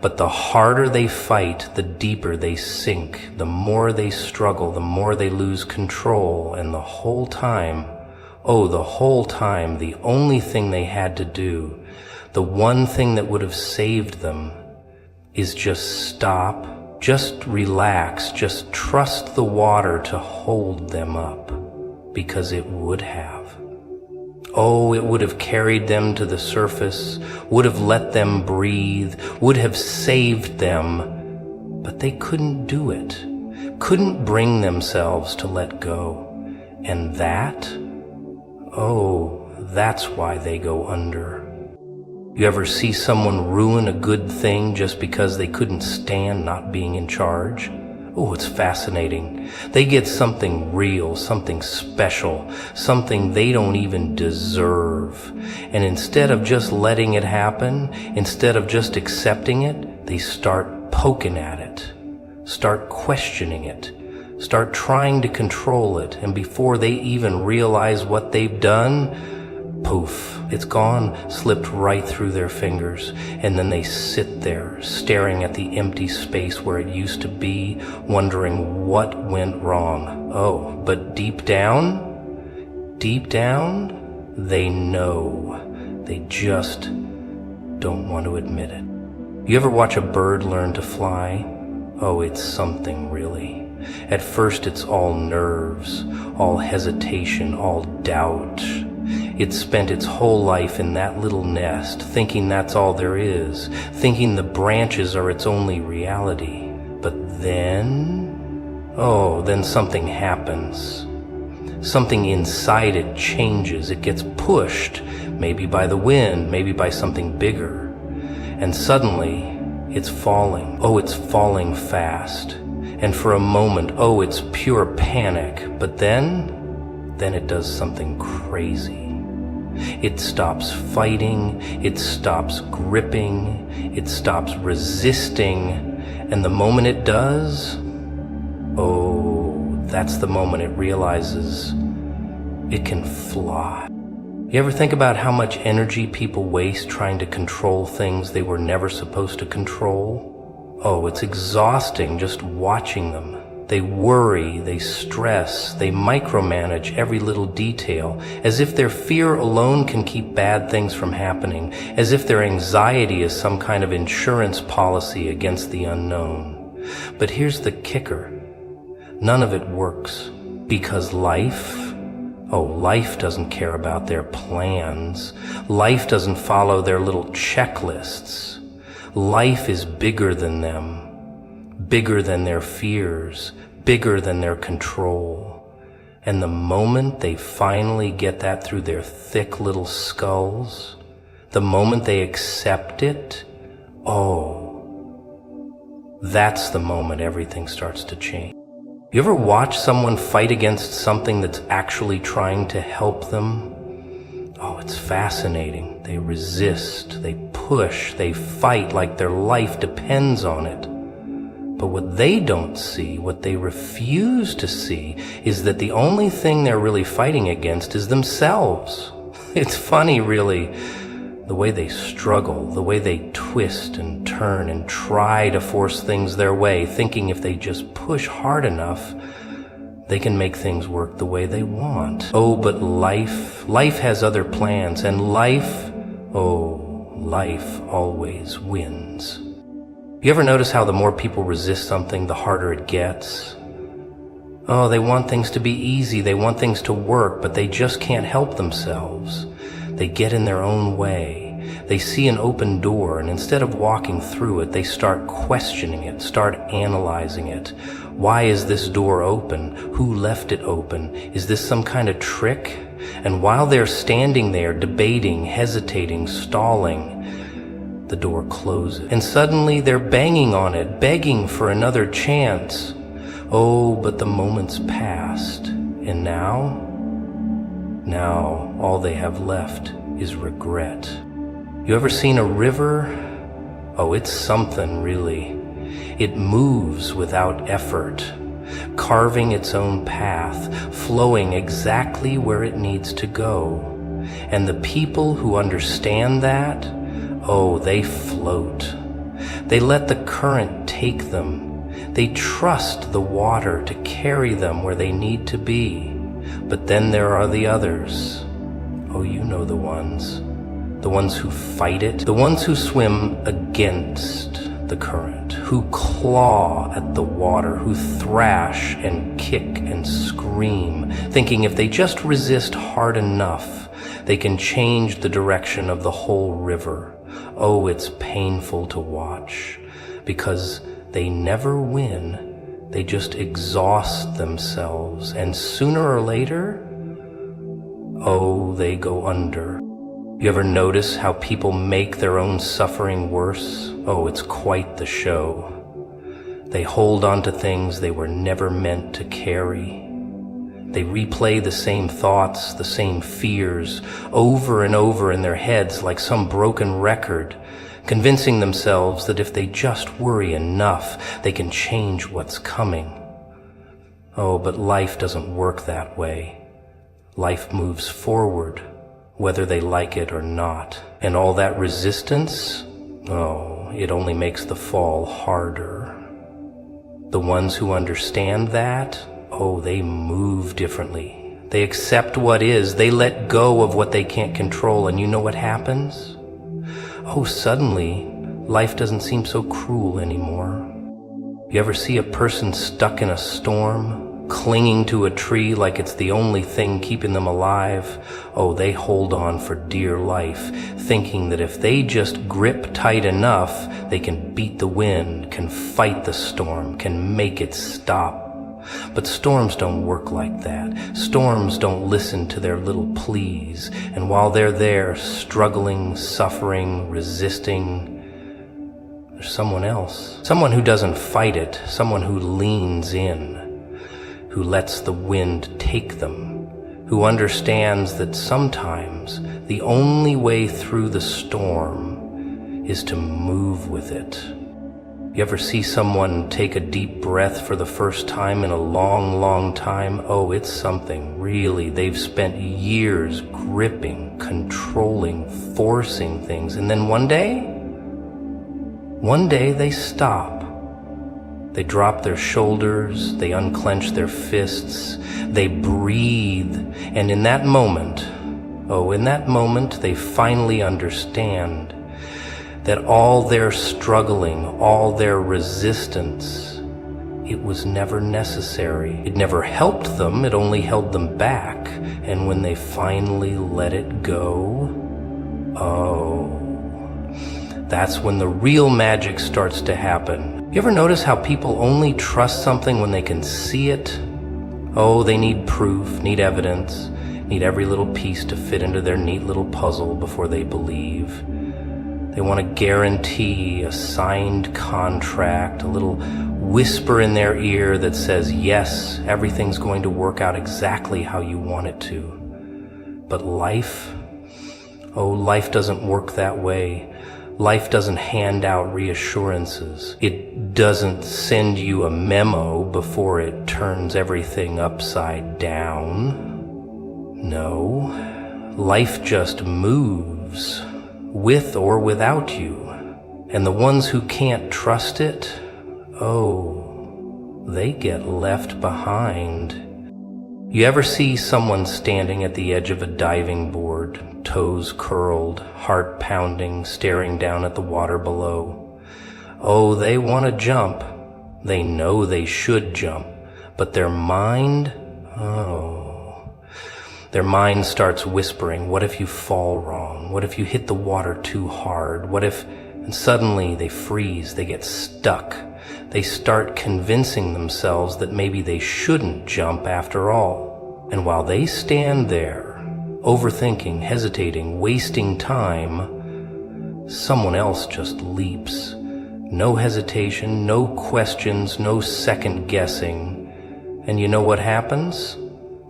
But the harder they fight, the deeper they sink. The more they struggle, the more they lose control. And the whole time, the only thing they had to do, the one thing that would have saved them, is just stop, just relax, just trust the water to hold them up. Because it would have. Oh, it would have carried them to the surface, would have let them breathe, would have saved them, but they couldn't do it, couldn't bring themselves to let go. And that, oh, that's why they go under. You ever see someone ruin a good thing just because they couldn't stand not being in charge? Oh, it's fascinating. They get something real, something special, something they don't even deserve. And instead of just letting it happen, instead of just accepting it, they start poking at it, start questioning it, start trying to control it. And before they even realize what they've done, poof, it's gone, slipped right through their fingers, and then they sit there, staring at the empty space where it used to be, wondering what went wrong. Oh, but deep down, they know. They just don't want to admit it. You ever watch a bird learn to fly? Oh, it's something really. At first it's all nerves, all hesitation, all doubt. It spent its whole life in that little nest, thinking that's all there is, thinking the branches are its only reality. But then something happens. Something inside it changes. It gets pushed, maybe by the wind, maybe by something bigger. And suddenly, it's falling. Oh, it's falling fast. And for a moment, oh, it's pure panic. But then it does something crazy. It stops fighting, it stops gripping, it stops resisting. And the moment it does, that's the moment it realizes it can fly. You ever think about how much energy people waste trying to control things they were never supposed to control? Oh, it's exhausting just watching them. They worry, they stress, they micromanage every little detail, as if their fear alone can keep bad things from happening, as if their anxiety is some kind of insurance policy against the unknown. But here's the kicker. None of it works, because life doesn't care about their plans. Life doesn't follow their little checklists. Life is bigger than them, bigger than their fears, bigger than their control. And the moment they finally get that through their thick little skulls, the moment they accept it, that's the moment everything starts to change. You ever watch someone fight against something that's actually trying to help them? Oh, it's fascinating. They resist, they push, they fight like their life depends on it. But what they don't see, what they refuse to see, is that the only thing they're really fighting against is themselves. It's funny, really, the way they struggle, the way they twist and turn and try to force things their way, thinking if they just push hard enough, they can make things work the way they want. Oh, but life has other plans, and life always wins. You ever notice how the more people resist something, the harder it gets? Oh, they want things to be easy, they want things to work, but they just can't help themselves. They get in their own way. They see an open door, and instead of walking through it, they start questioning it, start analyzing it. Why is this door open? Who left it open? Is this some kind of trick? And while they're standing there, debating, hesitating, stalling, the door closes. And suddenly they're banging on it, begging for another chance. Oh, but the moment's passed. And now all they have left is regret. You ever seen a river? Oh, it's something really. It moves without effort, carving its own path, flowing exactly where it needs to go. And the people who understand that, they float. They let the current take them. They trust the water to carry them where they need to be. But then there are the others. Oh, you know the ones who fight it, the ones who swim against the current, who claw at the water, who thrash and kick and scream, thinking if they just resist hard enough, they can change the direction of the whole river. Oh, it's painful to watch, because they never win. They just exhaust themselves, and sooner or later, they go under. You ever notice how people make their own suffering worse? Oh, it's quite the show. They hold on to things they were never meant to carry. They replay the same thoughts, the same fears, over and over in their heads like some broken record, convincing themselves that if they just worry enough, they can change what's coming. Oh, but life doesn't work that way. Life moves forward whether they like it or not. And all that resistance, oh, it only makes the fall harder. The ones who understand that, oh, they move differently. They accept what is. They let go of what they can't control. And you know what happens? Oh, suddenly, life doesn't seem so cruel anymore. You ever see a person stuck in a storm, clinging to a tree like it's the only thing keeping them alive? Oh, they hold on for dear life, thinking that if they just grip tight enough, they can beat the wind, can fight the storm, can make it stop. But storms don't work like that. Storms don't listen to their little pleas. And while they're there, struggling, suffering, resisting, there's someone else. Someone who doesn't fight it. Someone who leans in. Who lets the wind take them. Who understands that sometimes the only way through the storm is to move with it. You ever see someone take a deep breath for the first time in a long, long time? Oh, it's something, really. They've spent years gripping, controlling, forcing things. And then one day they stop. They drop their shoulders, they unclench their fists, they breathe. And in that moment, they finally understand that all their struggling, all their resistance, it was never necessary. It never helped them, it only held them back. And when they finally let it go, oh, that's when the real magic starts to happen. You ever notice how people only trust something when they can see it? Oh, they need proof, need evidence, need every little piece to fit into their neat little puzzle before they believe. They want a guarantee, a signed contract, a little whisper in their ear that says, yes, everything's going to work out exactly how you want it to. But life, oh, life doesn't work that way. Life doesn't hand out reassurances. It doesn't send you a memo before it turns everything upside down. No, life just moves. With or without you. And the ones who can't trust it, oh, they get left behind. You ever see someone standing at the edge of a diving board, toes curled, heart pounding, staring down at the water below? Oh, they want to jump. They know they should jump. But their mind, their mind starts whispering, what if you fall wrong? What if you hit the water too hard? What if... And suddenly they freeze, they get stuck. They start convincing themselves that maybe they shouldn't jump after all. And while they stand there, overthinking, hesitating, wasting time, someone else just leaps. No hesitation, no questions, no second guessing. And you know what happens?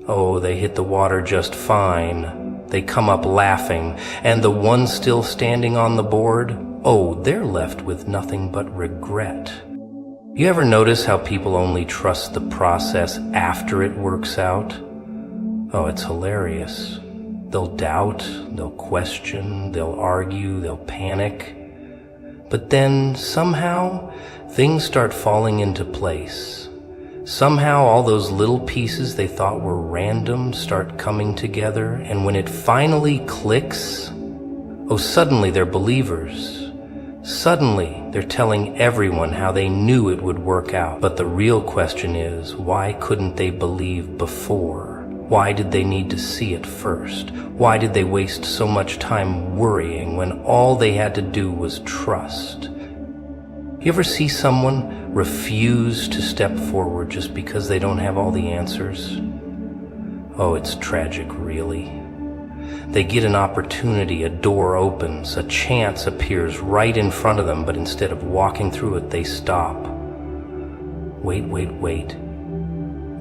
Oh, they hit the water just fine. They come up laughing. And the one still standing on the board, oh, they're left with nothing but regret. You ever notice how people only trust the process after it works out? Oh, it's hilarious. They'll doubt, they'll question, they'll argue, they'll panic. But then somehow things start falling into place. Somehow all those little pieces they thought were random start coming together, and when it finally clicks, oh, suddenly they're believers. Suddenly they're telling everyone how they knew it would work out. But the real question is, why couldn't they believe before? Why did they need to see it first? Why did they waste so much time worrying when all they had to do was trust? You ever see someone refuse to step forward just because they don't have all the answers? Oh, it's tragic, really. They get an opportunity, a door opens, a chance appears right in front of them, but instead of walking through it, they stop. Wait.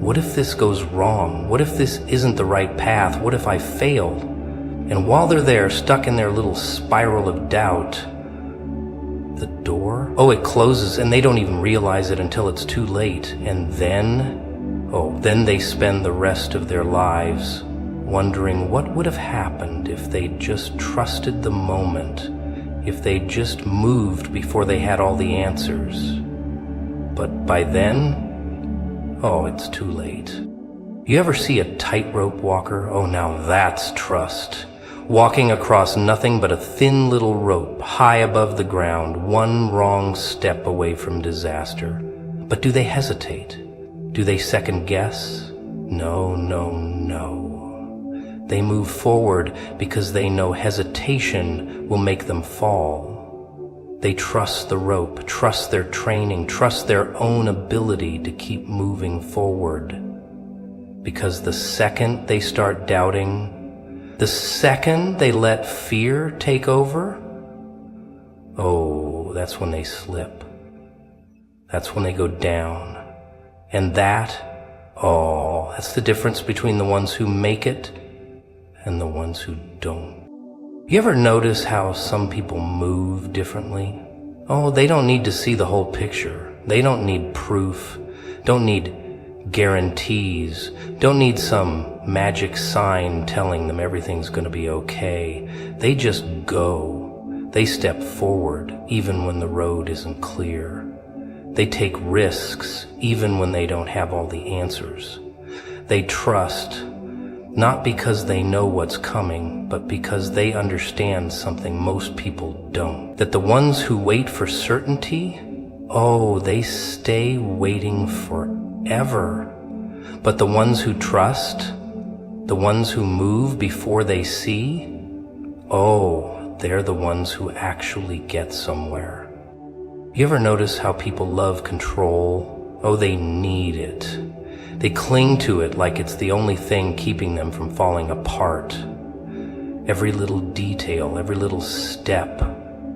What if this goes wrong? What if this isn't the right path? What if I fail? And while they're there, stuck in their little spiral of doubt, the door, oh, it closes and they don't even realize it until it's too late. And then they spend the rest of their lives wondering what would have happened if they'd just trusted the moment, if they'd just moved before they had all the answers. But by then, oh, it's too late. You ever see a tightrope walker? Oh, now that's trust. Walking across nothing but a thin little rope high above the ground, one wrong step away from disaster. But do they hesitate? Do they second guess? No, no, no. They move forward because they know hesitation will make them fall. They trust the rope, trust their training, trust their own ability to keep moving forward. Because the second they start doubting, the second they let fear take over, oh, that's when they slip. That's when they go down. And that's the difference between the ones who make it and the ones who don't. You ever notice how some people move differently? Oh, they don't need to see the whole picture. They don't need proof, don't need guarantees, don't need some magic sign telling them everything's going to be okay. They just go. They step forward even when the road isn't clear. They take risks even when they don't have all the answers. They trust, not because they know what's coming, but because they understand something most people don't. That the ones who wait for certainty, oh, they stay waiting forever. But the ones who trust, the ones who move before they see, oh, they're the ones who actually get somewhere. You ever notice how people love control? Oh, they need it. They cling to it like it's the only thing keeping them from falling apart. Every little detail, every little step,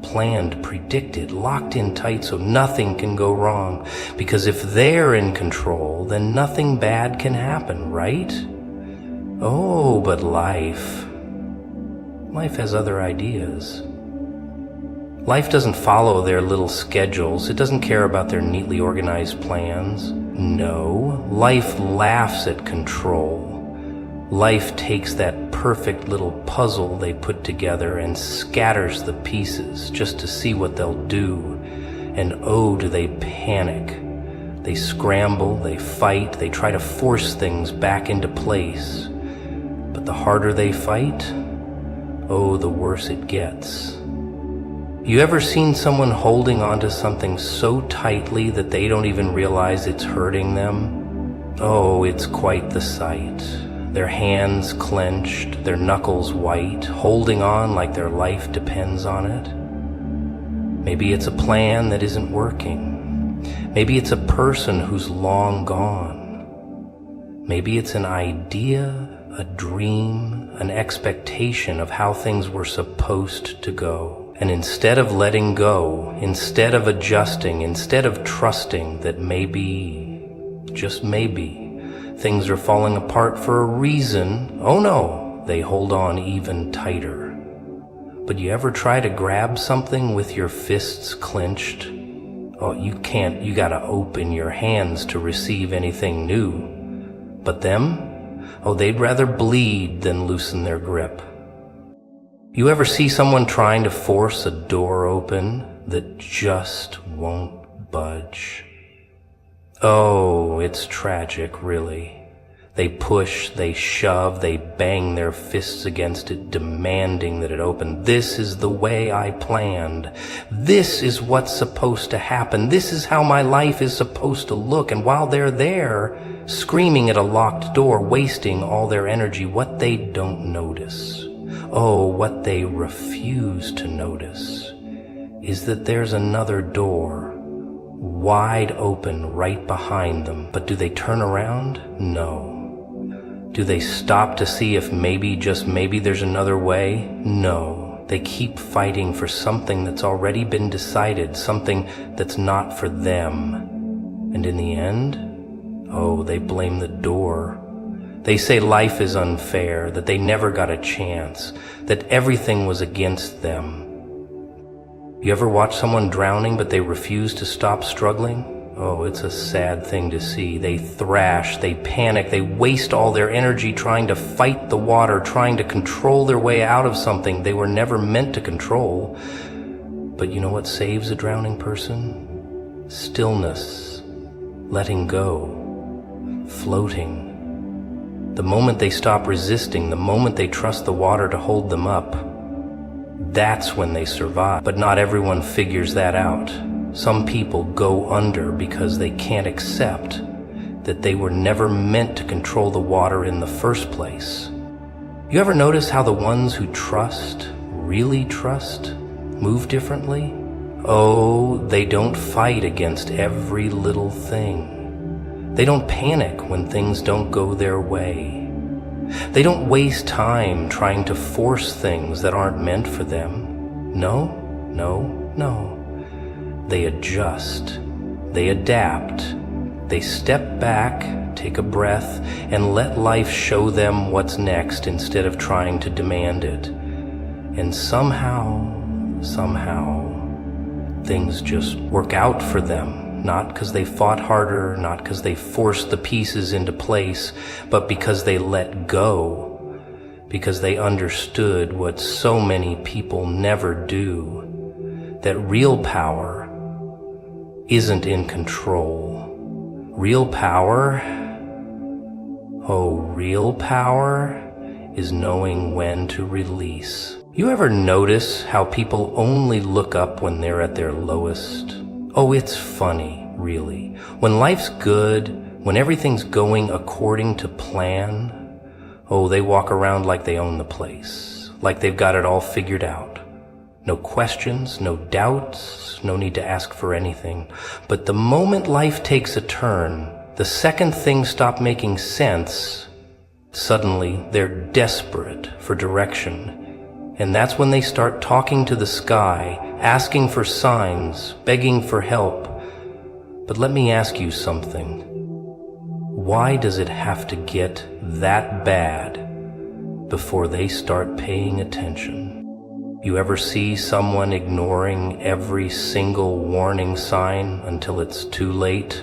planned, predicted, locked in tight so nothing can go wrong. Because if they're in control, then nothing bad can happen, right? Oh, but life has other ideas. Life doesn't follow their little schedules. It doesn't care about their neatly organized plans. No, life laughs at control. Life takes that perfect little puzzle they put together and scatters the pieces just to see what they'll do. And oh, do they panic. They scramble, they fight, they try to force things back into place. But the harder they fight, oh, the worse it gets. You ever seen someone holding onto something so tightly that they don't even realize it's hurting them? Oh, it's quite the sight. Their hands clenched, their knuckles white, holding on like their life depends on it. Maybe it's a plan that isn't working. Maybe it's a person who's long gone. Maybe it's an idea, a dream, an expectation of how things were supposed to go. And instead of letting go, instead of adjusting, instead of trusting that maybe, just maybe, things are falling apart for a reason, oh no, they hold on even tighter. But you ever try to grab something with your fists clenched? Oh, you can't, you gotta open your hands to receive anything new. But them? Oh, they'd rather bleed than loosen their grip. You ever see someone trying to force a door open that just won't budge? Oh, it's tragic, really. They push, they shove, they bang their fists against it, demanding that it open. This is the way I planned. This is what's supposed to happen. This is how my life is supposed to look. And while they're there, screaming at a locked door, wasting all their energy, what they don't notice, oh, what they refuse to notice, is that there's another door, wide open right behind them. But do they turn around? No. Do they stop to see if maybe, just maybe, there's another way? No. They keep fighting for something that's already been decided, something that's not for them. And in the end, oh, they blame the door. They say life is unfair, that they never got a chance, that everything was against them. You ever watch someone drowning but they refuse to stop struggling? Oh, it's a sad thing to see. They thrash, they panic, they waste all their energy trying to fight the water, trying to control their way out of something they were never meant to control. But you know what saves a drowning person? Stillness, letting go, floating. The moment they stop resisting, the moment they trust the water to hold them up, that's when they survive. But not everyone figures that out. Some people go under because they can't accept that they were never meant to control the water in the first place. You ever notice how the ones who trust, really trust, move differently? Oh, they don't fight against every little thing. They don't panic when things don't go their way. They don't waste time trying to force things that aren't meant for them. No, no, no. They adjust, they adapt, they step back, take a breath, and let life show them what's next instead of trying to demand it. And somehow, things just work out for them, not because they fought harder, not because they forced the pieces into place, but because they let go, because they understood what so many people never do, that real power isn't in control. Real power, real power is knowing when to release. You ever notice how people only look up when they're at their lowest? Oh, it's funny, really. When life's good, when everything's going according to plan, they walk around like they own the place, like they've got it all figured out. No questions, no doubts, no need to ask for anything. But the moment life takes a turn, the second things stop making sense, suddenly they're desperate for direction. And that's when they start talking to the sky, asking for signs, begging for help. But let me ask you something. Why does it have to get that bad before they start paying attention? You ever see someone ignoring every single warning sign until it's too late?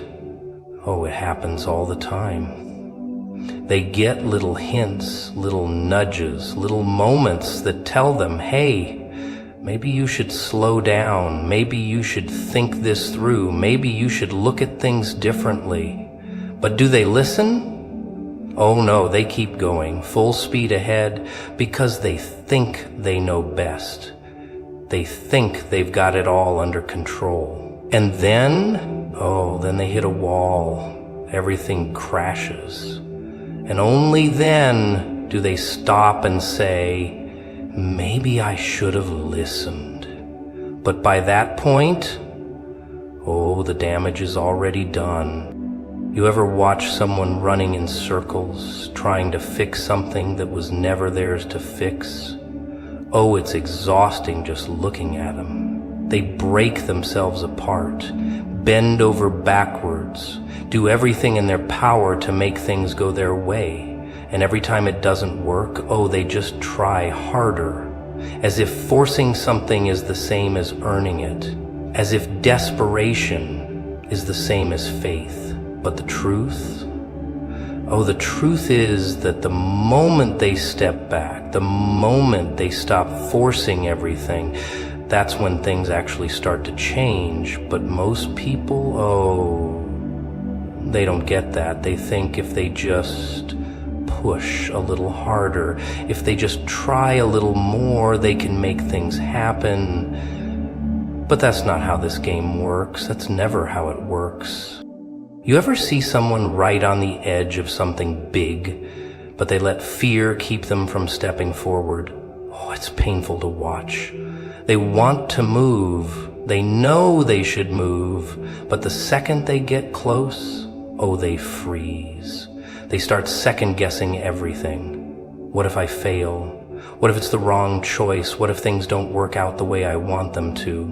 Oh, it happens all the time. They get little hints, little nudges, little moments that tell them, hey, maybe you should slow down, maybe you should think this through, maybe you should look at things differently. But do they listen? Oh no, they keep going, full speed ahead, because they think they know best. They think they've got it all under control. And then, then they hit a wall. Everything crashes. And only then do they stop and say, maybe I should have listened. But by that point, the damage is already done. You ever watch someone running in circles, trying to fix something that was never theirs to fix? Oh, it's exhausting just looking at them. They break themselves apart, bend over backwards, do everything in their power to make things go their way. And every time it doesn't work, they just try harder, as if forcing something is the same as earning it, as if desperation is the same as faith. But the truth? The truth is that the moment they step back, the moment they stop forcing everything, that's when things actually start to change. But most people, they don't get that. They think if they just push a little harder, if they just try a little more, they can make things happen. But that's not how this game works. That's never how it works. You ever see someone right on the edge of something big, but they let fear keep them from stepping forward? It's painful to watch. They want to move. They know they should move, but the second they get close, they freeze. They start second-guessing everything. What if I fail? What if it's the wrong choice? What if things don't work out the way I want them to?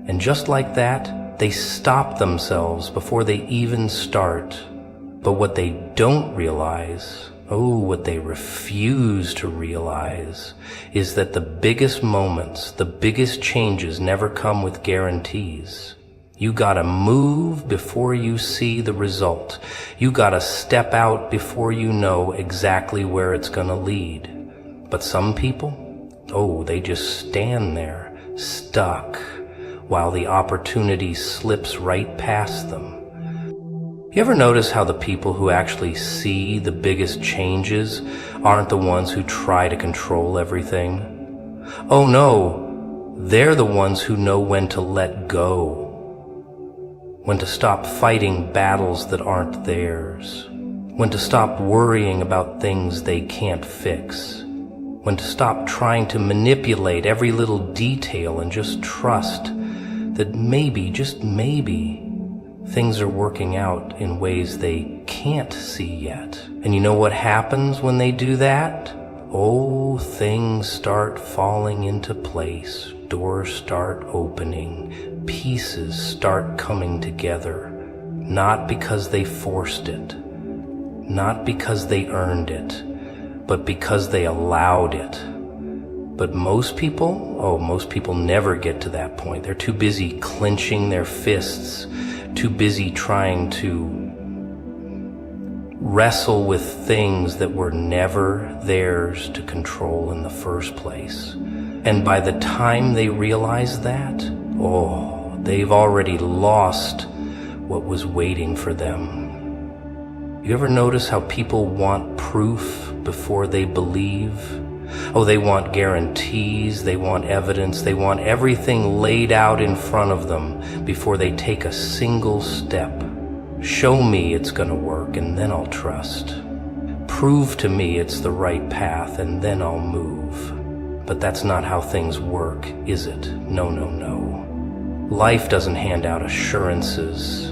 And just like that, they stop themselves before they even start. But what they don't realize, what they refuse to realize, is that the biggest moments, the biggest changes never come with guarantees. You gotta move before you see the result. You gotta step out before you know exactly where it's gonna lead. But some people, they just stand there, stuck, while the opportunity slips right past them. You ever notice how the people who actually see the biggest changes aren't the ones who try to control everything? Oh no, they're the ones who know when to let go. When to stop fighting battles that aren't theirs. When to stop worrying about things they can't fix. When to stop trying to manipulate every little detail and just trust that maybe, just maybe, things are working out in ways they can't see yet. And you know what happens when they do that? Things start falling into place. Doors start opening. Pieces start coming together. Not because they forced it. Not because they earned it. But because they allowed it. But most people never get to that point. They're too busy clenching their fists, too busy trying to wrestle with things that were never theirs to control in the first place. And by the time they realize that, they've already lost what was waiting for them. You ever notice how people want proof before they believe? They want guarantees, they want evidence, they want everything laid out in front of them before they take a single step. Show me it's gonna work and then I'll trust. Prove to me it's the right path and then I'll move. But that's not how things work, is it? No, no, no. Life doesn't hand out assurances.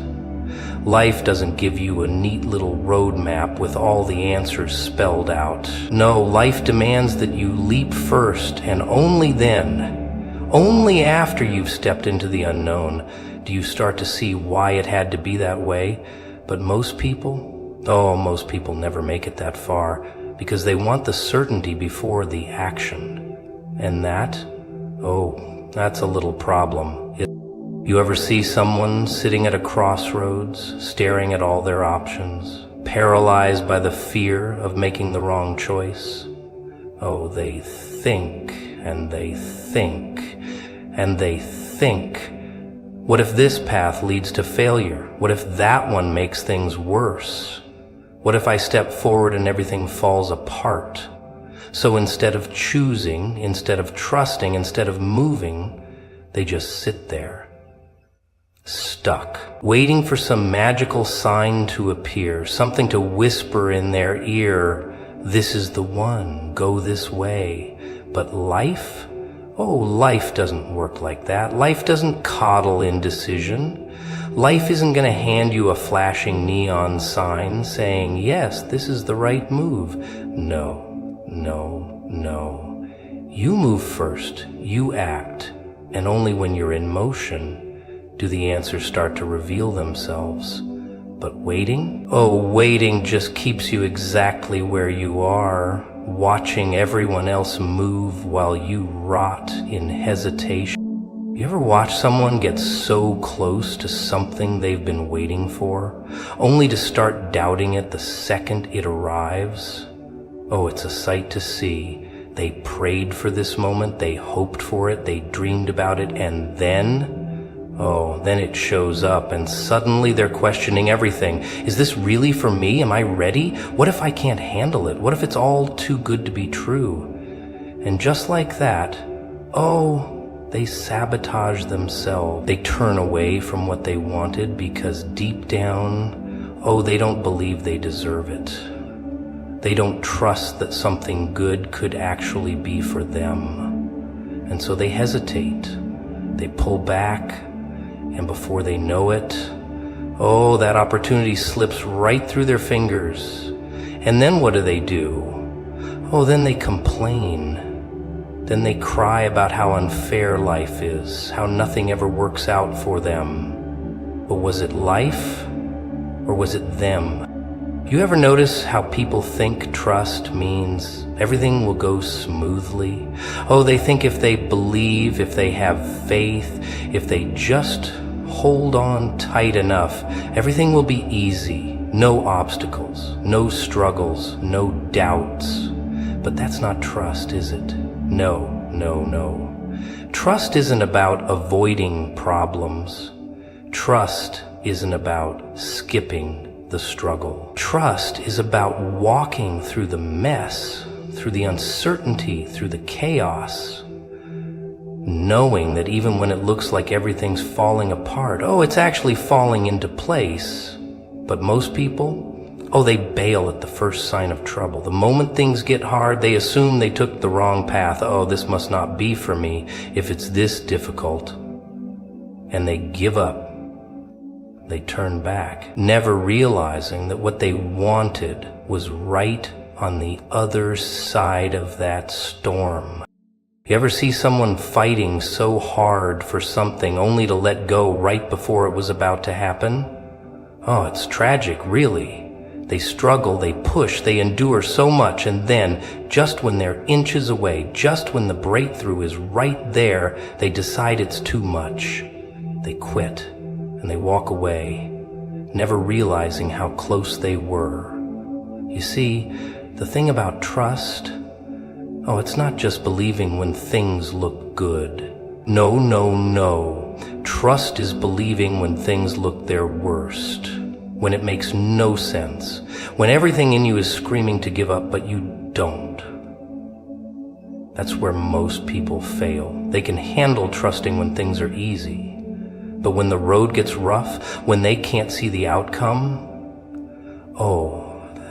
Life doesn't give you a neat little roadmap with all the answers spelled out. No, life demands that you leap first, and only then, only after you've stepped into the unknown, do you start to see why it had to be that way. But most people never make it that far, because they want the certainty before the action. And that's a little problem. You ever see someone sitting at a crossroads, staring at all their options, paralyzed by the fear of making the wrong choice? They think, and they think, and they think. What if this path leads to failure? What if that one makes things worse? What if I step forward and everything falls apart? So instead of choosing, instead of trusting, instead of moving, they just sit there. Stuck, waiting for some magical sign to appear, something to whisper in their ear, this is the one, go this way. But life? Life doesn't work like that. Life doesn't coddle indecision. Life isn't going to hand you a flashing neon sign saying, yes, this is the right move. No, no, no. You move first, you act, and only when you're in motion do the answers start to reveal themselves. But waiting? Waiting just keeps you exactly where you are, watching everyone else move while you rot in hesitation. You ever watch someone get so close to something they've been waiting for, only to start doubting it the second it arrives? It's a sight to see. They prayed for this moment, they hoped for it, they dreamed about it, and then it shows up and suddenly they're questioning everything. Is this really for me? Am I ready? What if I can't handle it? What if it's all too good to be true? And just like that, they sabotage themselves. They turn away from what they wanted because deep down, they don't believe they deserve it. They don't trust that something good could actually be for them. And so they hesitate. They pull back. And before they know it, that opportunity slips right through their fingers. And then what do? Then they complain. Then they cry about how unfair life is, how nothing ever works out for them. But was it life, or was it them? You ever notice how people think trust means everything will go smoothly? They think if they believe, if they have faith, if they just hold on tight enough, everything will be easy. No obstacles, no struggles, no doubts. But that's not trust, is it? No, no, no. Trust isn't about avoiding problems. Trust isn't about skipping the struggle. Trust is about walking through the mess, through the uncertainty, through the chaos, knowing that even when it looks like everything's falling apart, it's actually falling into place. But most people, they bail at the first sign of trouble. The moment things get hard, they assume they took the wrong path. This must not be for me if it's this difficult. And they give up. They turn back, never realizing that what they wanted was right on the other side of that storm. You ever see someone fighting so hard for something only to let go right before it was about to happen? It's tragic, really. They struggle, they push, they endure so much, and then, just when they're inches away, just when the breakthrough is right there, they decide it's too much. They quit, and they walk away, never realizing how close they were. You see, the thing about trust, it's not just believing when things look good. No, no, no. Trust is believing when things look their worst, when it makes no sense, when everything in you is screaming to give up, but you don't. That's where most people fail. They can handle trusting when things are easy, but when the road gets rough, when they can't see the outcome,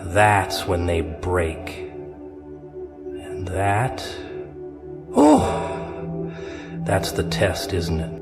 that's when they break. And that's the test, isn't it?